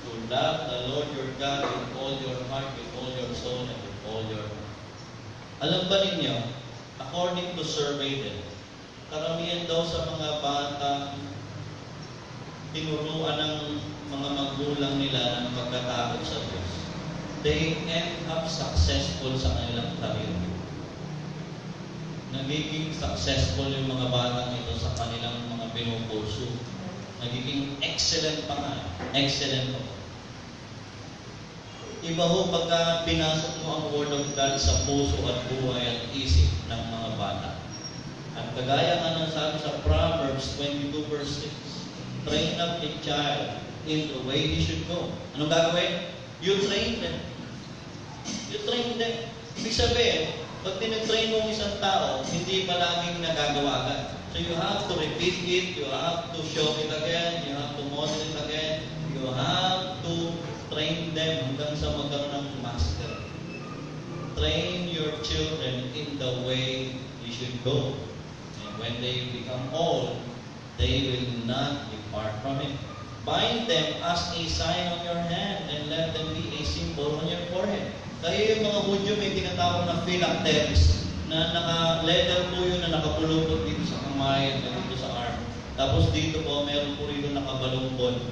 To love the Lord your God with all your heart, with all your soul, and with all your mind. Alam ba ninyo, according to survey din, karamihan daw sa mga bata tinuruan ng mga magulang nila ng pagkatakot sa Diyos, they end up successful sa kanilang career. Nagiging successful yung mga batang ito sa kanilang mga pinupursu. Nagiging excellent pa nga. Excellent pa. Iba ho pagka pinasok mo ang Word of God sa puso at buhay at isip ng mga bata. At kagaya nga ng sabi sa Proverbs 22 verse 6, train up a child in the way he should go. Anong gagawin? You train them. You train them. Ibig sabihin, pag tinatrain mo isang tao, hindi palaging nagagawa ka. So you have to repeat it, you have to show it again, you have to model it again, you have to train them hanggang sa magkaroon ng master. Train your children in the way you should go. And when they become old, they will not depart from it. Bind them as a sign on your hand and let them be a symbol on your forehead. Kaya yung mga Hudyo may tinatawag na phylacteries na naka-letter po yun na nakapulupot dito sa kamay at dito sa arm. Tapos dito po, meron po rito nakabalumbon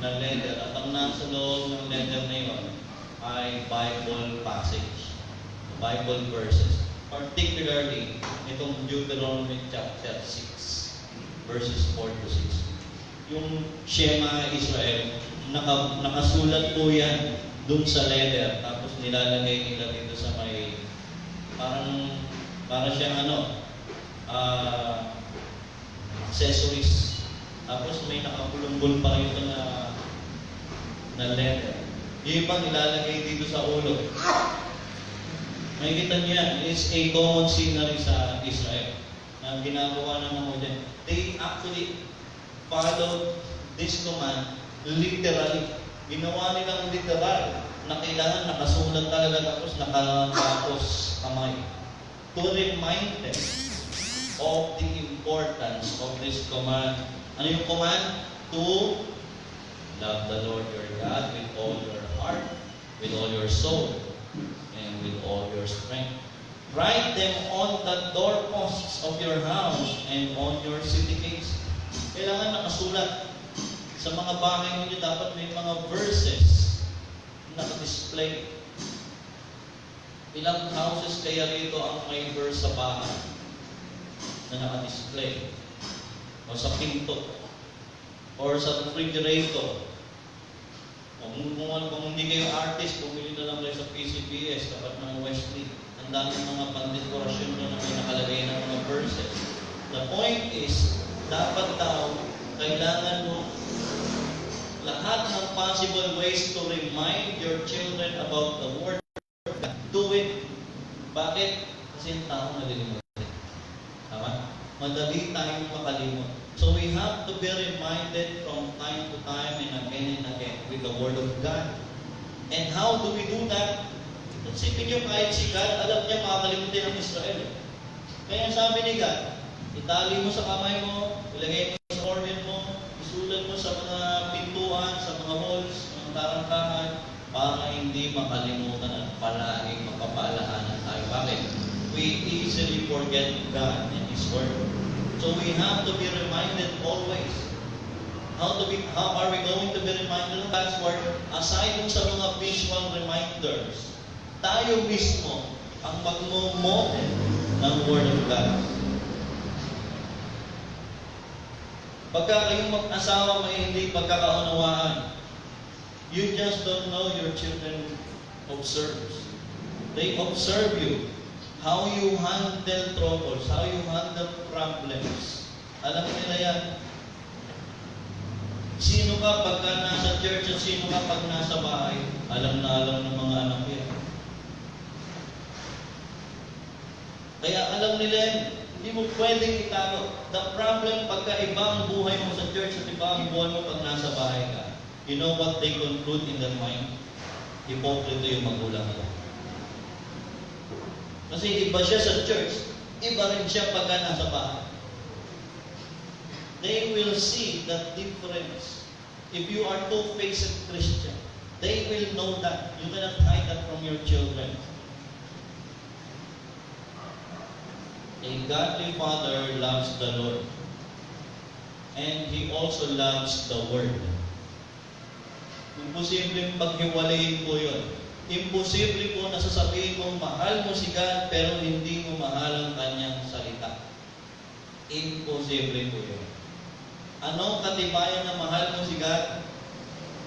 na letter. At ang nasa loob ng letter na yun ay Bible passage, Bible verses. Particularly, itong Deuteronomy chapter 6, verses 4 to 6. Yung Shema Israel, nakasulat po yan dun sa letter. Tapos nilalagay nila dito sa may, para siyang accessories. Tapos may nakapulumbol pa ito na letter. Yung ibang nilalagay dito sa ulo. Makikita niya, it's a common scenery sa Israel na ginagawa ng mga Hudyo. They actually followed this command literally. Ginawa nilang literal na kailangan nakasulat talaga tapos nakatapos kamay. To remind them of the importance of this command. Ano yung command? To love the Lord your God with all your heart, with all your soul, and with all your strength. Write them on the doorposts of your house and on your city gates. Kailangan nakasulat. Sa mga bahay ninyo, dapat may mga verses na naka-display. Ilang houses kaya rito ang may verse sa bahay na naka-display? O sa pinto? Or sa refrigerator? Kung hindi kayo artist, bumili na lang kayo sa PCBS, tapat ng Wesley. Ang daming mga pandekorasyon na may nakalagay ng mga verses. The point is, dapat daw, kailangan mo lahat ng possible ways to remind your children about the Word of God. Do it. Bakit? Kasi yung tao nalilimutan. Tama? Madali tayong makalimot. So we have to be reminded from time to time and again with the Word of God. And how do we do that? Isipin nyo, kahit si God, alam niya makakalimutin ang Israel. Kaya sabi ni God, itali mo sa kamay mo, ilagay mo sa forehead mo, isulat mo sa mga pintuan, sa mga halls, sa mga tarangkahan, para hindi makalimutan at palaging mapapalahanan tayo. Bakit? We easily forget God and His Word. So we have to be reminded always. How are we going to be reminded of God's Word? Aside sa mga visual reminders, tayo mismo ang magmo-model ng Word of God. Pagka kayong mag-asawa may hindi pagkakaunawaan, you just don't know your children observes. They observe you. How you handle troubles, how you handle problems. Alam nila yan. Sino ka pagka nasa church at sino ka pag nasa bahay, alam na alam ng mga anak yan. Kaya alam nila yan. Hindi mo pwedeng itago. The problem pagka iba ang buhay mo sa church at iba ang buhay mo pag nasa bahay ka, you know what they conclude in their mind? Hipokrito yung magulang nila. Kasi iba siya sa church, iba rin siya pagka nasa bahay. They will see the difference. If you are two-faced Christian, they will know that. You cannot hide that from your children. A godly father loves the Lord. And he also loves the Word. Imposibleng paghiwalayin po yun. Imposible po na sasabihin mong mahal mo si God pero hindi mo mahal ang kanyang salita. Imposible po yun. Anong katibayan na mahal mo si God?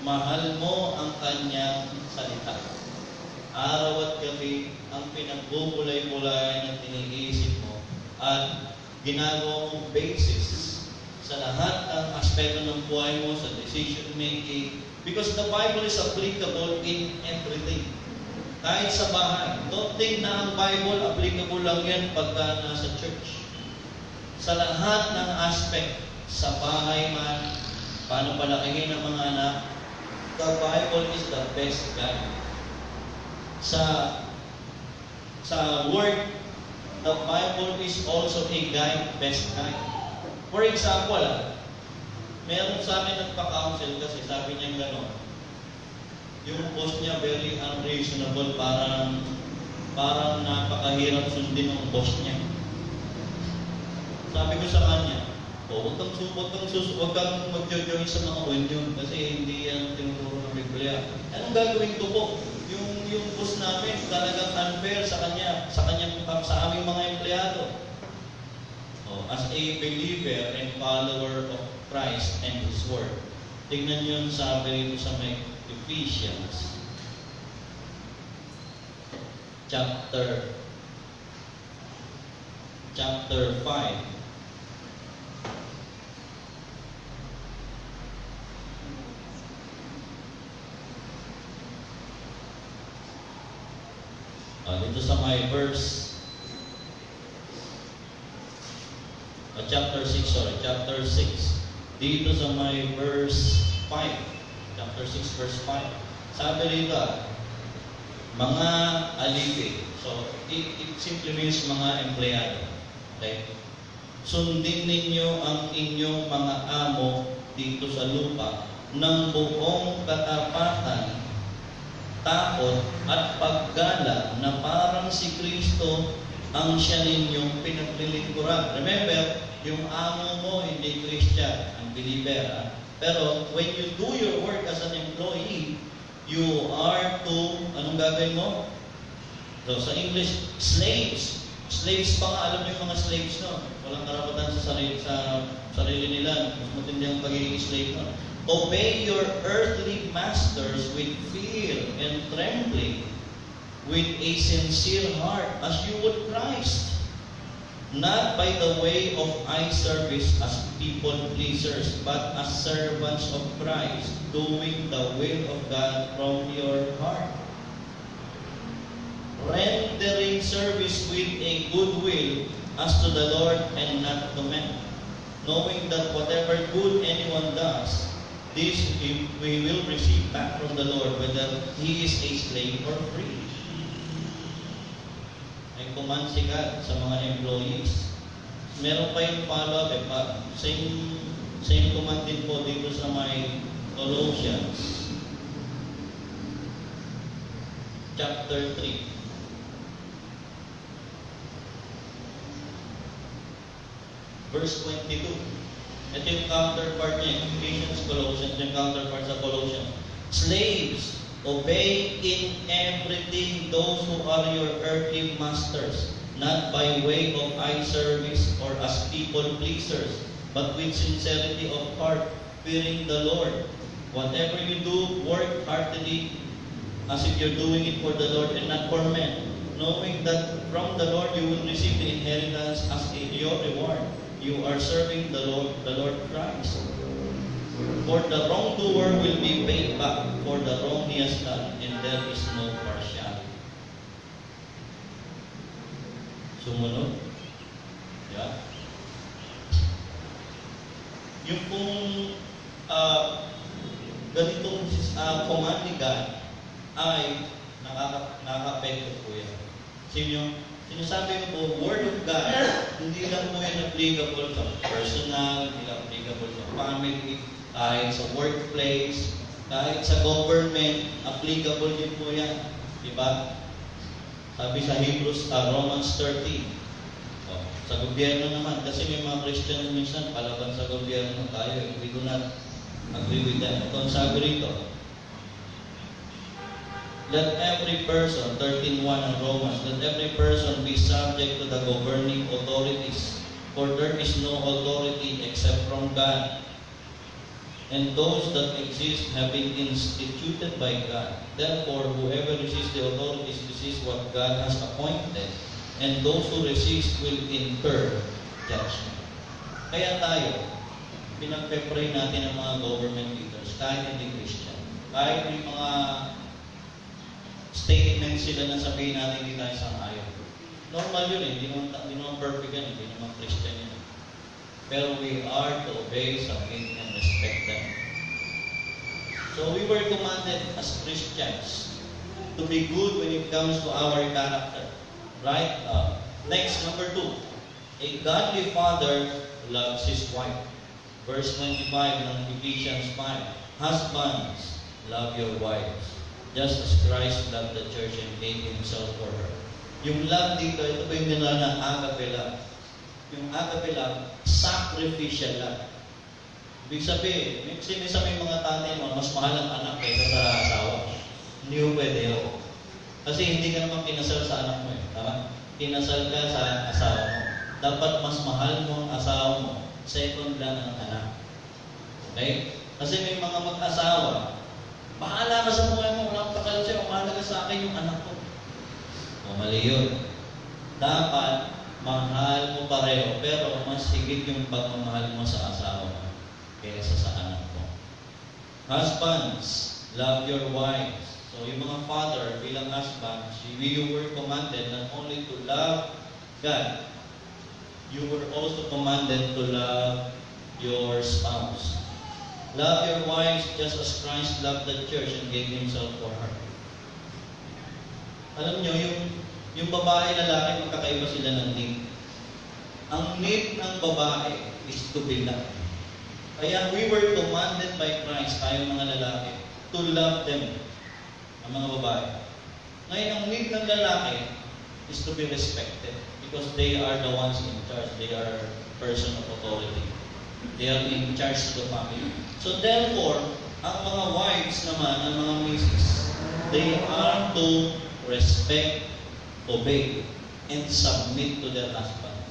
Mahal mo ang kanyang salita. Araw at gabi ang pinagbubulay-bulay ng tiniisip mo at ginagawa mong basis sa lahat ng aspeto ng buhay mo, sa decision making, because the Bible is applicable in everything. Kahit sa bahay. Don't think na ang Bible applicable lang yan pagka nasa church. Sa lahat ng aspect, sa bahay man, paano palakihin ang mga anak, the Bible is the best guide. Sa Word, the Bible is also a guide, best guide. For example, Meron sa amin nagpa-counsel kasi sabi niya gano'n, yung boss niya very unreasonable, parang napakahirap sundin ng boss niya. Sabi ko sa kanya, huwag kang mag-join sa mga union kasi hindi yan tinuturo ng Biblia. Anong gagawin ko po? Yung boss namin talagang unfair sa aming mga empleyado. As a believer and follower of Christ and His Word. Tignan niyo yung sabi rito sa may Ephesians chapter 5. Dito sa may verse chapter 6. Dito sa may verse 5. Chapter 6 verse 5. Sabi rito, mga alipin. So, it simply means mga empleyado. Okay? Sundin ninyo ang inyong mga amo dito sa lupa ng buong katapatan, takot at paggalang na parang si Kristo ang siya ninyong pinaglilingkuran. Remember, yung amo mo hindi Christian, ang believer. Pero when you do your work as an employee, you are to, anong gagawin mo? So sa English, slaves. Slaves pa nga, alam niyo yung mga slaves, no? Walang karapatan sa sarili nila. Mas matindi ang pagiging slave, no? Obey your earthly masters with fear and trembling, with a sincere heart, as you would Christ, not by the way of eye service as people pleasers, but as servants of Christ, doing the will of God from your heart, rendering service with a good will as to the Lord and not to men, knowing that whatever good anyone does, this we will receive back from the Lord, whether he is a slave or free. May command si God sa mga employees. Meron pa yung follow-up, same command din po dito sa may Colossians chapter 3. Verse 22. Ito yung counterpart niya, Ephesians, Colossians, yung counterpart sa Colossians. Slaves, obey in everything those who are your earthly masters, not by way of eye service or as people pleasers, but with sincerity of heart, fearing the Lord. Whatever you do, work heartily as if you're doing it for the Lord and not for men, knowing that from the Lord you will receive the inheritance as your reward. You are serving the Lord Christ. For the wrongdoer will be paid back for the wrong he has done, and there is no partiality. Sumunod. Yeah. Yung kung ganitong command ni God ay nakaka-apekto po yan. Sinasabi ko po, Word of God, hindi lang po yan applicable sa personal, hindi lang applicable sa family, kahit sa workplace, kahit sa government, applicable din po yan. Diba? Sabi sa Hebrews, Romans 13. Sa gobyerno naman, kasi may mga Christian minsan, palaban sa gobyerno tayo, we do not agree with that. Ito ang sabi rito, let every person, 13:1 ng Romans, let every person be subject to the governing authorities, for there is no authority except from God, and those that exist have been instituted by God. Therefore, whoever resists the authorities resists what God has appointed, and those who resist will incur judgment. Kaya tayo, pinagpe-pray natin ang mga government leaders, kahit hindi Christian, kahit may mga statement sila na sabihin natin hindi tayo sang-ayon. Normal yun hindi naman perfect yan, hindi naman Christian yan. Pero we are to obey, submit, and respect them. So we were commanded as Christians to be good when it comes to our character. Right? Next, number 2. A godly father loves his wife. Verse 25 ng Ephesians 5. Husbands, love your wives, just as Christ loved the church and gave Himself for her. Yung love dito, ito po yung dinala ng agape love. Yung agape love, sacrificial love. Ibig sabihin, minsan may mga tatay mo, mas mahal ang anak kaysa sa asawa. Hindi mo pwede yun. Kasi hindi ka naman kinasal sa anak mo eh. Tama? Kinasal ka sa asawa mo. Dapat mas mahal mo ang asawa mo. Second lang ang anak. Okay? Kasi may mga mag-asawa, bahala ka sa buhay mo, walang pakal siya, umalaga sa akin yung anak ko. O mali yun. Dapat, mahal mo pareho, pero mas higit yung pagmamahal mo sa asawa mo kaysa sa anak mo. Husbands, love your wives. So yung mga father, bilang husbands, you were commanded not only to love God, you were also commanded to love your spouse. Love your wives just as Christ loved the church and gave Himself for her. Alam nyo, yung babae, lalaki, magkakaiba sila ng need. Ang need ng babae is to be loved. Kaya we were commanded by Christ, tayo mga lalaki, to love them, ang mga babae. Ngayon, ang need ng lalaki is to be respected because they are the ones in charge. They are person of authority. They are in charge of the family. So therefore, ang mga wives naman, ang mga misis, they are to respect, obey, and submit to their husbands.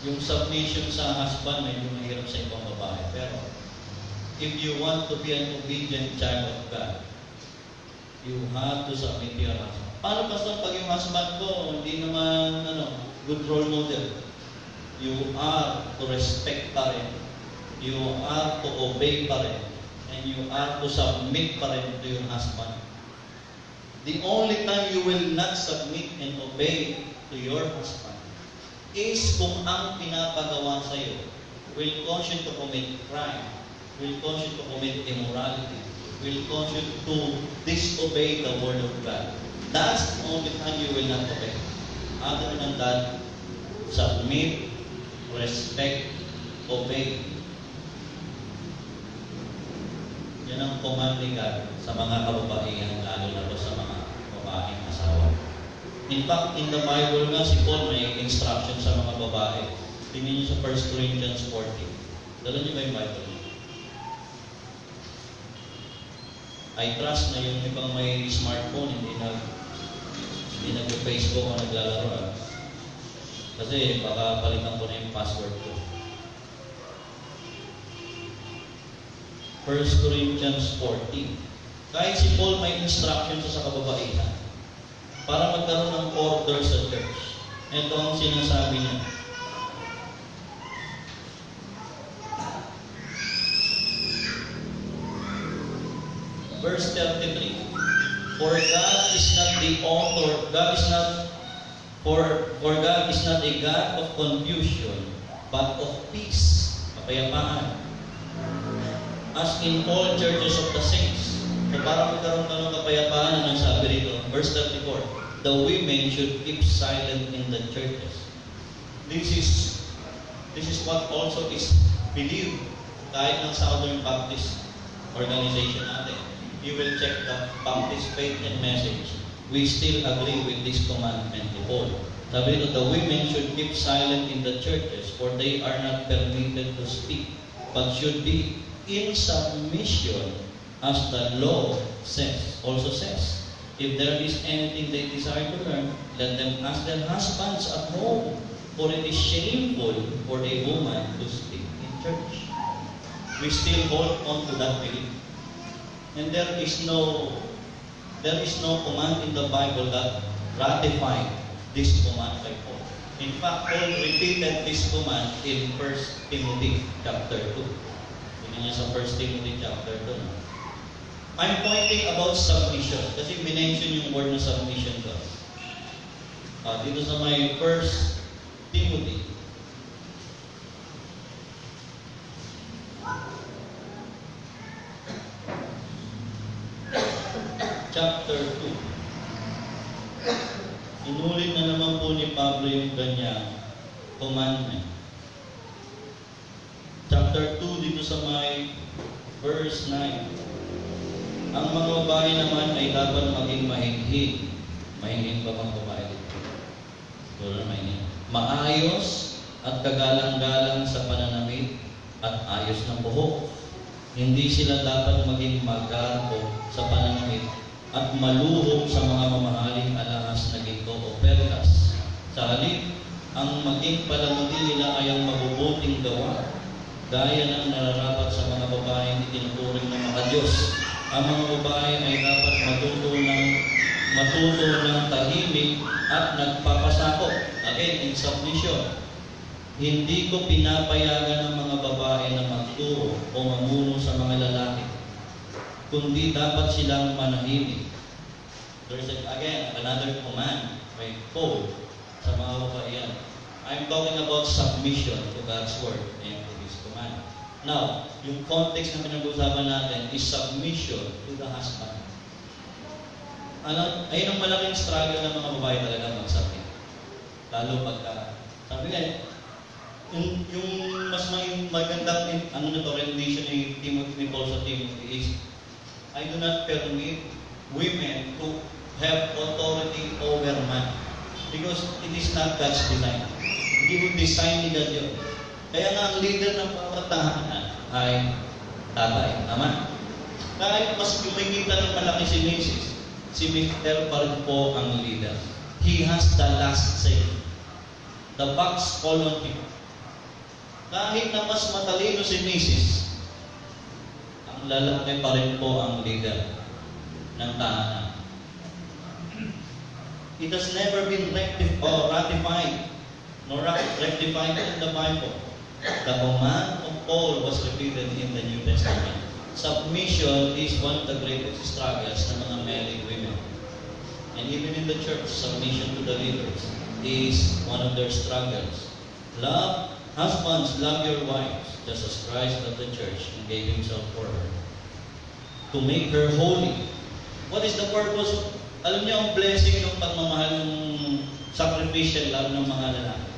Yung submission sa husband, medyo mahirap sa ibang babae. Pero, if you want to be an obedient child of God, you have to submit to your husband. Paano pastor pag yung husband ko, hindi naman good role model? You are to respect pa rin. You are to obey pa rin. And you are to submit pa rin to your husband. The only time you will not submit and obey to your husband is kung ang pinapagawa sa iyo will cause you to commit crime, will cause you to commit immorality, will cause you to disobey the word of God. That's the only time you will not obey. Other than that, submit, respect, obey. Yan ang command ni God sa mga kababaihan, lalo na sa mga babaeng asawa. In fact, in the Bible nga, si Paul may instruction sa mga babae. Tingnan niyo sa 1 Corinthians 14. Dala niyo ba yung Bible? I trust na yung ibang may smartphone, hindi nag-Facebook o naglalaro. Kasi baka palitan ko na yung password ko. 1 Corinthians 14. Kahit si Paul may instruction sa kababaihan para magkaroon ng order sa church. Ito ang sinasabi niya. Verse 33. For God is not the author, God is not a God of confusion, but of peace, kapayapaan. As in all churches of the saints. So para magkaroon ng kapayapaan, anong sabi rito? Verse 34. The women should keep silent in the churches. This is what also is believed kahit ng Southern Baptist organization natin. You will check the Baptist Faith and Message. We still agree with this commandment ni Paul. Sabi rito, the women should keep silent in the churches, for they are not permitted to speak, but should be in submission, as the law also says. If there is anything they desire to learn, let them ask their husbands at home, for it is shameful for a woman to speak in church. We still hold on to that belief. And there is no command in the Bible that ratified this command by Paul. In fact, Paul repeated this command in 1 Timothy chapter 2. Tingnan niyo sa 1 Timothy chapter 2. I'm pointing about submission kasi minention yung word na submission doon. Dito sa may 1 Timothy chapter 2. Inulit na naman po ni Pablo yung kanyang commandment. Chapter 2 dito sa may verse 9. Ang mga babae naman ay dapat maging mahinhin. Mahinhin ba mga babae dito? Wala mahinhin. Maayos at kagalang-galang sa pananamit at ayos ng buhok. Hindi sila dapat maging magarbo sa pananamit at maluhog sa mga mamahaling alahas na ginto o perlas. Sa halip, ang maging palamuti nila ay ang mabubuting gawa, gaya ng nararapat sa mga babae hindi tinuturing ng mga Diyos. Ang mga babae ay dapat matuto ng tahimik at nagpapasakop. Again, in submission. Hindi ko pinapayagan ng mga babae na magturo o mamuno sa mga lalaki, kundi dapat silang manahimik. There's again another command, may code sa mga babae yan. I'm talking about submission to God's word and to His command. Now, yung context na pinag-usapan natin is submission to the husband. Ayun ang malaking struggle ng mga babae talaga mag-submit. Lalo pagka, sabi nga, yung mas magandang rendition ni Paul sa Timothy is, I do not permit women to have authority over man because it is not God's design. Hindi mo design ni God yun. Kaya nga ang leader ng bawat tahanan ay tatay, ama. Kahit mas kumikita ng malaki si Mrs., si Mr. pa rin po ang leader. He has the last say. The buck's fall on him. Kahit na mas matalino si Mrs., ang lalaki pa rin po ang leader ng tahanan. It has never been ratified nor rectified in the Bible. The command of Paul was repeated in the New Testament. Submission is one of the greatest struggles ng mga married women. And even in the church, submission to the leaders is one of their struggles. Husbands, love your wives, just as Christ loved the church and gave Himself for her, to make her holy. What is the purpose? Alam niyo ang blessing ng pagmamahal ng sacrificial love ng mga lalaki.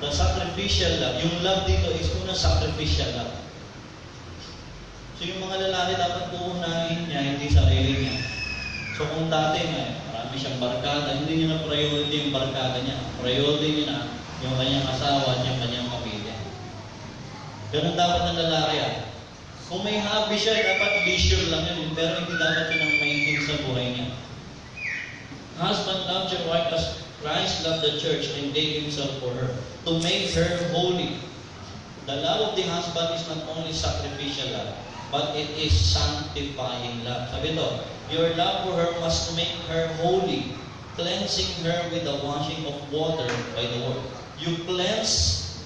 The sacrificial love, yung love dito is una sacrificial love. So yung mga lalaki dapat uunahin niya, hindi sarili niya. So kung dati marami siyang barkada, hindi niya na priority yung barkada niya. Priority niya na yung kanyang asawa at yung kanyang pamilya. Ganun dapat ng lalaki. Kung may hobby siya, dapat leisure lang yun. Pero hindi dapat yun ang maintain sa buhay niya. Husband, love your wife as Christ loved the church and gave Himself for her, to make her holy. The love of the husband is not only sacrificial love, but it is sanctifying love. Sabi ito, your love for her must make her holy, cleansing her with the washing of water by the word. You cleanse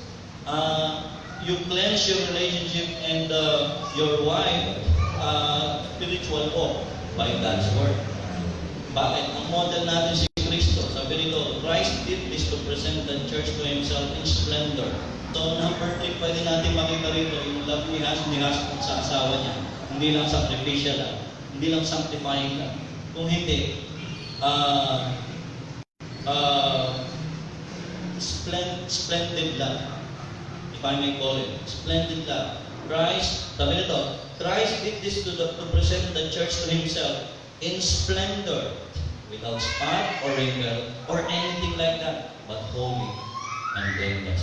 your relationship and your wife spiritual walk by God's word. Bakit? Ang model natin si Kristo. Sabi nito, Christ did this to present the church to Himself in splendor. So number 3, pwede natin makita rito yung love ni husband sa asawa niya. Hindi lang sacrificial lang. Hindi lang sanctifying lang. Kung hindi, splendid love. If I may call it. Splendid love. Christ, sabi nito, Christ did this to present the church to Himself in splendor, without spot or wrinkle or anything like that, but holy and blameless.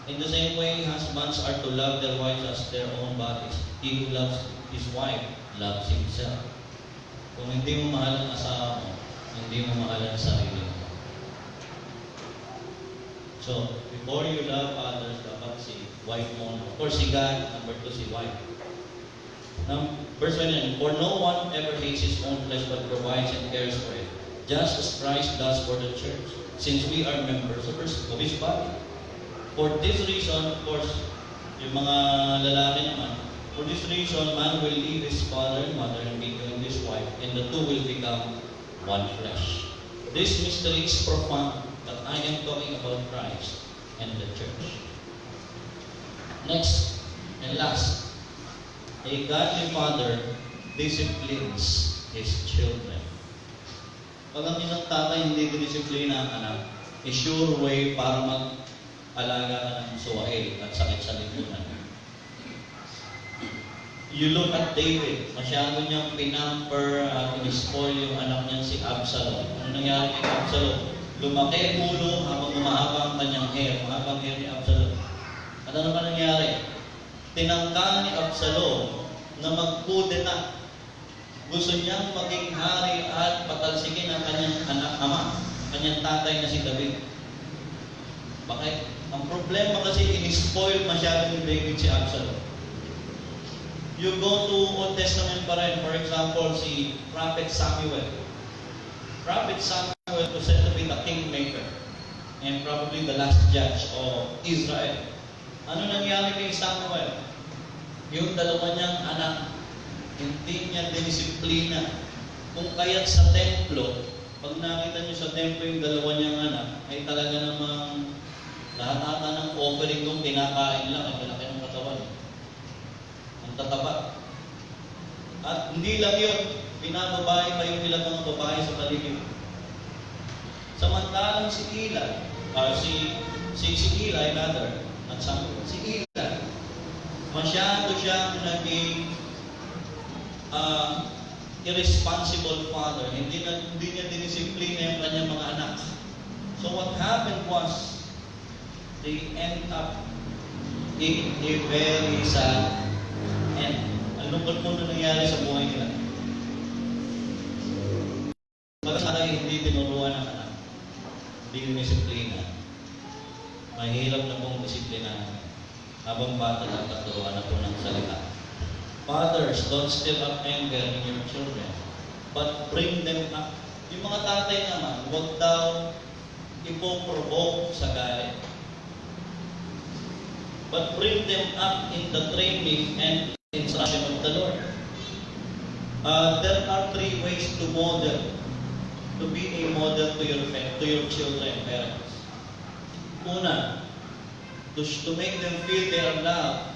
In the same way, husbands are to love their wives as their own bodies. He who loves his wife loves himself. Kung hindi mo mahal ang asawa mo, hindi mo mahal ang sarili mo. So, before you love others, dapat si wife mo. Of course, si God. Number 2, si wife. Now, verse 29, for no one ever hates his own flesh but provides and cares for it, just as Christ does for the church, since we are members of His body. For this reason, of course, yung mga lalaki naman, for this reason, man will leave his father and mother and be joined his wife, and the two will become one flesh. This mystery is profound, but I am talking about Christ and the church. Next and last, a godly father disciplines his children. Pag ang isang tatay hindi dinisiplina ang anak, sure way para mag-alaga ka ng suwail at sakit sa lipunan. You look at David, masyado niyang pinamper at in-spoil yung anak niya si Absalom. Ano nangyari kay Absalom? Lumaki ulo habang umahaba ang kanyang hair, mahabang hair ni Absalom. At ano ba nangyari? Tinangka ni Absalom na magkudeta. Gusto niyang maging hari at patalsikin ang kanyang anak ama, kanyang tatay na si David. Bakit? Ang problema kasi in-spoil masyado ni David si Absalom. You go to Old Testament pa rin, for example, si Prophet Samuel. Prophet Samuel was said to be the kingmaker and probably the last judge of Israel. Ano nangyari kay Samuel? Yung dalawa niyang anak, hindi niya dinisiplina. Kung kaya't sa templo, pag nakita niyo sa templo yung dalawa niyang anak, ay talaga namang lahat ng offering kong kinakain lang, ay malaki ng katawan. Ang tataba. At hindi lang yun, pinababae pa yung ilang mga babae sa paligid. Samantalang si Eli, si Eli rather, at si Eli, masyado siyang naging irresponsible father. Hindi niya dinisiplina yung kanyang mga anak. So what happened was, they end up in a very sad end. Ang lungkot mo na nangyari sa buhay nila. Pagkakala hindi tinuruan ng anak, hindi disiplina, mahirap na pong disiplina habang bata dapat turuan na po ng salita. Fathers, don't stir up anger in your children, but bring them up. Yung mga tatay naman, huwag daw ipoprovoke sa galit, but bring them up in the training and instruction of the Lord. There are three ways to model, to be a model to your children, parents. Una, to make them feel they are loved,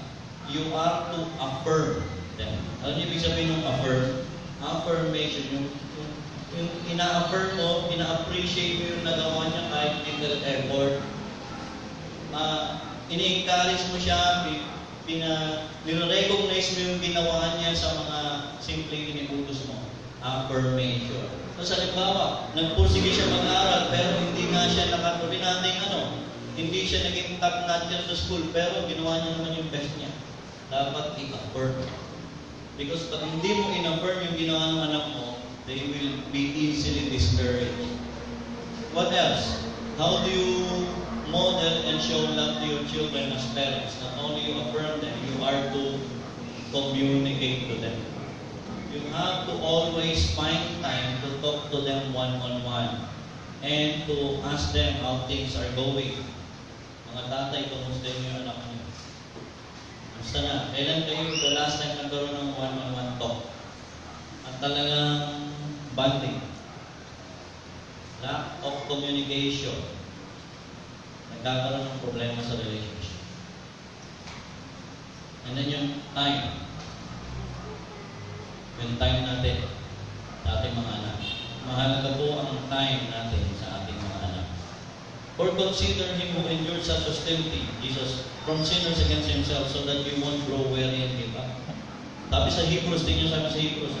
you are to affirm them. Ano yung ibig sabihin ng affirm? Affirmation, yung ina-affirm mo, ina-appreciate mo yung nagawa niya kahit little effort. Ini-encourage mo siya, nire-recognize mo yung ginawa niya sa mga simpleng inibutos mo. Affirmation. So, sa halimbawa, nagpursige siya mag-aral, pero hindi nga siya nakatuloy natin hindi siya naging top notcher sa school, pero ginawa niya naman yung best niya. Dapat i-affirm. Because pag hindi mo in-affirm yung ginawa ng anak mo, they will be easily discouraged. What else? How do you model and show love to your children as parents? Not only you affirm them, you are to communicate to them. You have to always find time to talk to them one-on-one and to ask them how things are going. Mga tatay, kumusta yung anak niyo? Kumusta na? Kailan kayo the last time nagkaroon ng one-on-one talk? At talagang bonding. Lack of communication. Nagkakaroon ng problema sa relationship. And then yung time. Yung time natin sa ating mga anak. Mahalaga po ang time natin sa ating mga anak. For consider him who endured such hostility, Jesus, from sinners against himself, so that you won't grow weary and give up. Sabi sa Hebrews, tingnan sabi sa Hebrews,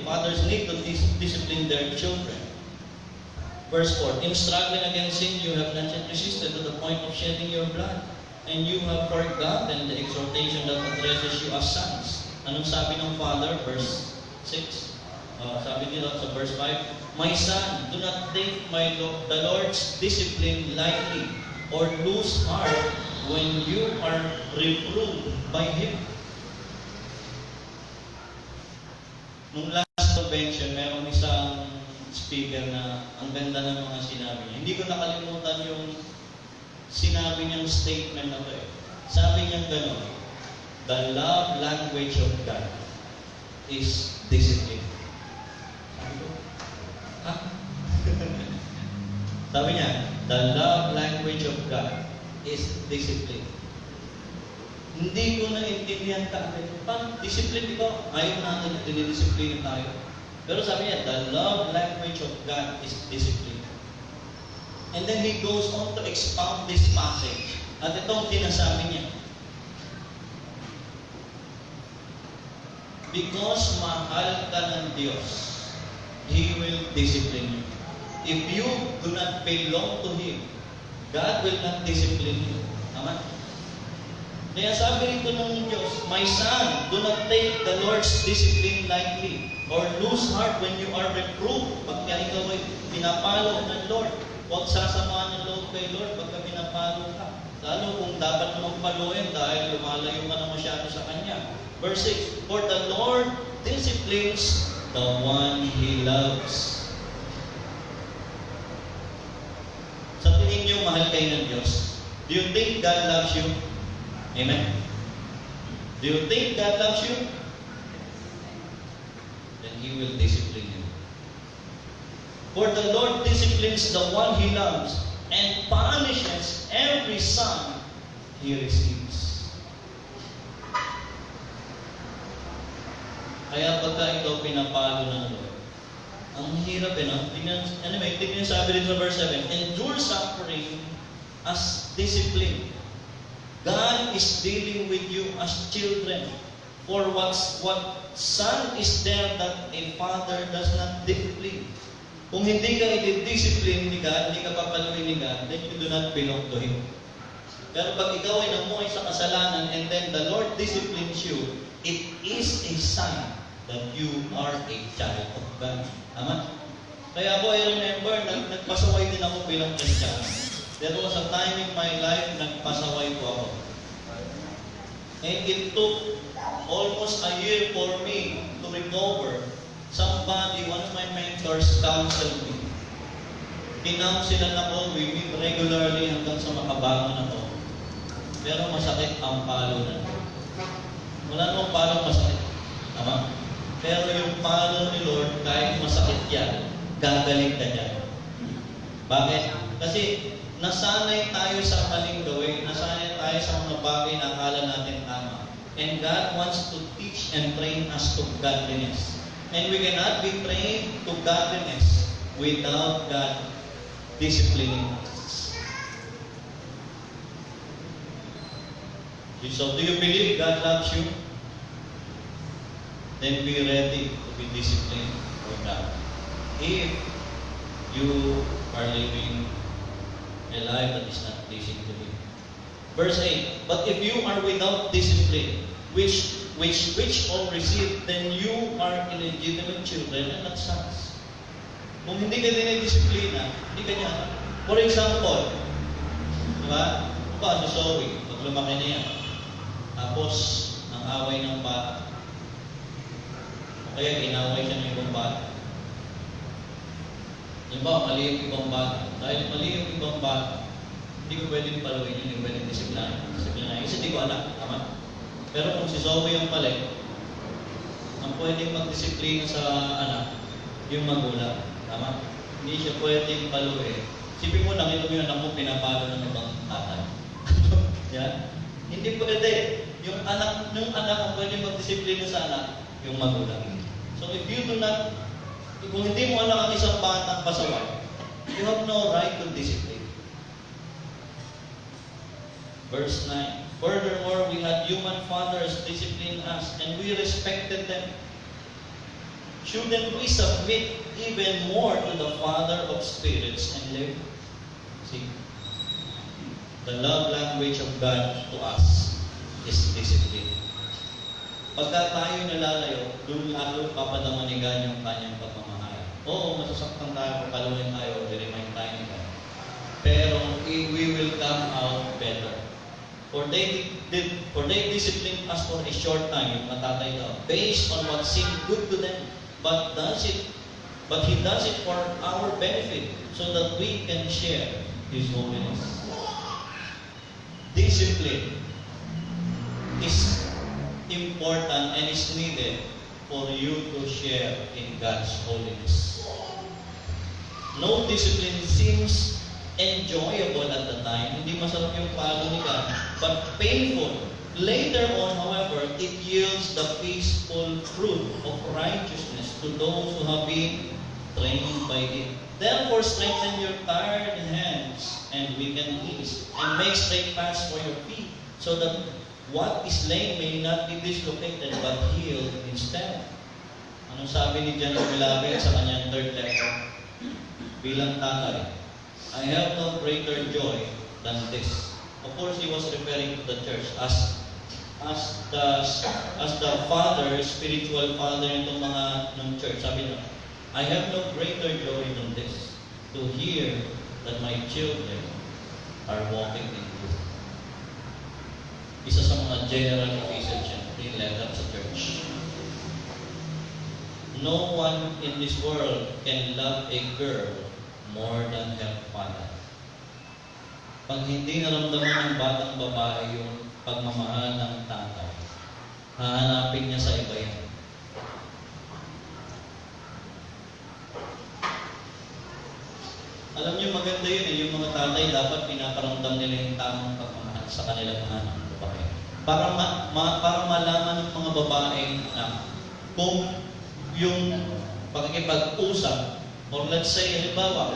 fathers need to discipline their children. Verse 4, in struggling against sin, you have not yet resisted to the point of shedding your blood, and you have forgotten the exhortation that addresses you as sons. Anong sabi ng Father? Verse 6. Sabi nila sa verse 5, my son, do not take the Lord's discipline lightly, or lose heart when you are reproved by Him. Nung last convention, meron isang speaker na ang ganda ng mga sinabi niya. Hindi ko nakalimutan yung sinabi niyang statement na ito. Sabi niya gano'n, the love language of God is discipline. Sabi ko, ha? Sabi niya, the love language of God is discipline. Hindi ko naintindihan kagad. Paano? Discipline, di ba? Ayaw natin, dinidisiplina tayo. Pero sabi niya, the love language language of God is discipline. And then he goes on to expound this passage. At itong sinasabi niya, because mahal ka ng Diyos, He will discipline you. If you do not belong to Him, God will not discipline you. Tama? Kaya sabi rito ng Diyos, my son, do not take the Lord's discipline lightly or lose heart when you are reproved. Pagka ikaw ay pinapalo ng Lord, huwag sasamahan ng loob kay Lord pagka pinapalo ka. Lalo kung dapat mong paluin dahil lumalayo ka na masyado sa Kanya. Verse 6, for the Lord disciplines the one He loves. Sa tingin niyo, mahal kayo ng Diyos? Do you think God loves you? Amen? Do you think God loves you? Then He will discipline you. For the Lord disciplines the one He loves and punishes every son He receives. Kaya pagka ikaw pinapalo ng Lord, ang hirap no? Anyway, tignan sabi dito sa verse 7, endure suffering as discipline. God is dealing with you as children. For what son is there that a father does not discipline? Kung hindi ka i-discipline ni God, hindi ka papaluin ni God, then you do not belong to Him. Pero pag ikaw ay namuhay sa kasalanan and then the Lord disciplines you, it is a sign that you are a child of God. Tama? Kaya ako, I remember, nagpasaway din ako bilang Christian. There was a time in my life, nagpasaway po ako. And it took almost a year for me to recover. Somebody, one of my mentors, counseled me. Kinounsel ako, we meet regularly hanggang sa makabangon ako. Pero masakit ang palo na. Wala namang palong masakit. Tama? Pero yung palo ni Lord, kahit masakit yan, gagaling ka dyan. Bakit? Kasi nasanay tayo sa maling gawin, nasanay tayo sa mga bagay na akala natin tama. And God wants to teach and train us to godliness. And we cannot be trained to godliness without God disciplining us. So, do you believe God loves you? Then be ready to be disciplined for God. If you are living a life that is not pleasing to Him. Verse 8, but if you are without discipline, which all receive, then you are illegitimate children and not sons. Kung hindi ka dinidisiplina, hindi ka niya. For example, diba? Si Zoe, pag lumaki na yan, tapos ang away ng bata, o kaya inaway siya ng ibang bata. Diba, mali yung ibang bata. Dahil mali yung ibang bata, hindi ko pwedeng paluin yun, hindi ko pwedeng disiplinahin. Kasi hindi ko anak, tama? Pero kung si Zoe yung pala, ang pwedeng magdisiplina sa anak, yung magulang. Tama? Hindi siya pwedeng paluin. Sipin mo, nakita mo yung anak mo, pinapalo ng ibang tatay. Yan? Hindi pwede. Yung anak ang pwedeng magdisiplina sa anak, yung magulang. So if you do not, kung hindi mo anak ang isang batang pasaway, you have no right to discipline. Verse 9. Furthermore, we had human fathers discipline us, and we respected them. Shouldn't we submit even more to the Father of spirits and live? See, the love language of God to us is discipline. Pagka tayo nalalayo, doon lalo papadamanigan yung kanyang pagmamahal. Oo, masasaktan tayo, papaluin tayo, i-remind tayo ni God. Pero we will come out better. For they disciplined us for a short time, yung matatay daw, based on what seemed good to them, but He does it for our benefit, so that we can share His holiness. Discipline is important and is needed for you to share in God's holiness. No discipline seems enjoyable at the time, hindi masarap yung palo ni God, but painful. Later on, however, it yields the peaceful fruit of righteousness to those who have been trained by it. Therefore, strengthen your tired hands and weakened knees, and make straight paths for your feet, so that what is lame may not be dislocated, but healed instead. Anong sabi ni John Milabel sa kanyang third letter? Bilang tatay, I have no greater joy than this. Of course, he was referring to the church as the father, spiritual father itong mga ng church. Sabi niya, I have no greater joy than this, to hear that my children are walking in truth. Isa sa mga general officials yung letter sa church. No one in this world can love a girl more than her father. Pag hindi naramdaman ng batang babae yung pagmamahal ng tatay, hahanapin niya sa iba yan. Alam niyo, maganda yun eh, yung mga tatay dapat pinaparamdam nila yung tamang pagmamahal sa kanilang anak ng babae. Para malaman ng mga babae na kung yung pakikipag-usap, or let's say, halimbawa,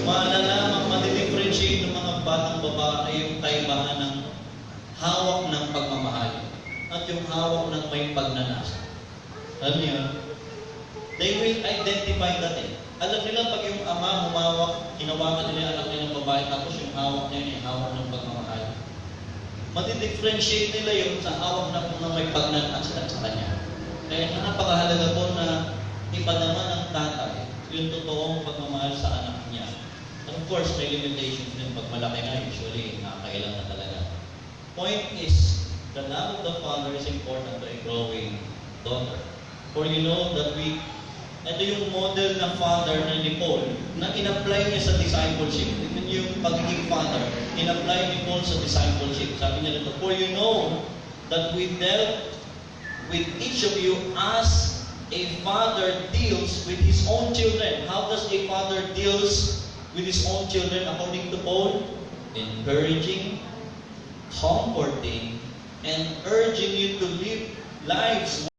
malalaman, madidifferentiate ng mga batang babae yung kaibahan ng hawak ng pagmamahal at yung hawak ng may pagnanasa. Alam niyo, they will identify that eh. Alam nila pag yung ama humawak, hinawakan nila yung anak nilang babae, tapos yung hawak niya yung hawak ng pagmamahal. Madidifferentiate nila yung sa hawak ng may pagnanasa sa kanya. Kaya napakahalaga po na ipadama ng tatay yung totoong pagmamahal sa anak niya. And of course, may limitations din. Pag malaki na, usually, nakakailang na talaga. Point is, the love of the father is important to a growing daughter. For you know that ito yung model na father na ni Paul, na in-apply niya sa discipleship. Ito yung pagiging father, in-apply ni Paul sa discipleship. Sabi niya dito, for you know that we dealt with each of you as a father deals with his own children. How does a father deals with his own children according to Paul? Encouraging, comforting, and urging you to live lives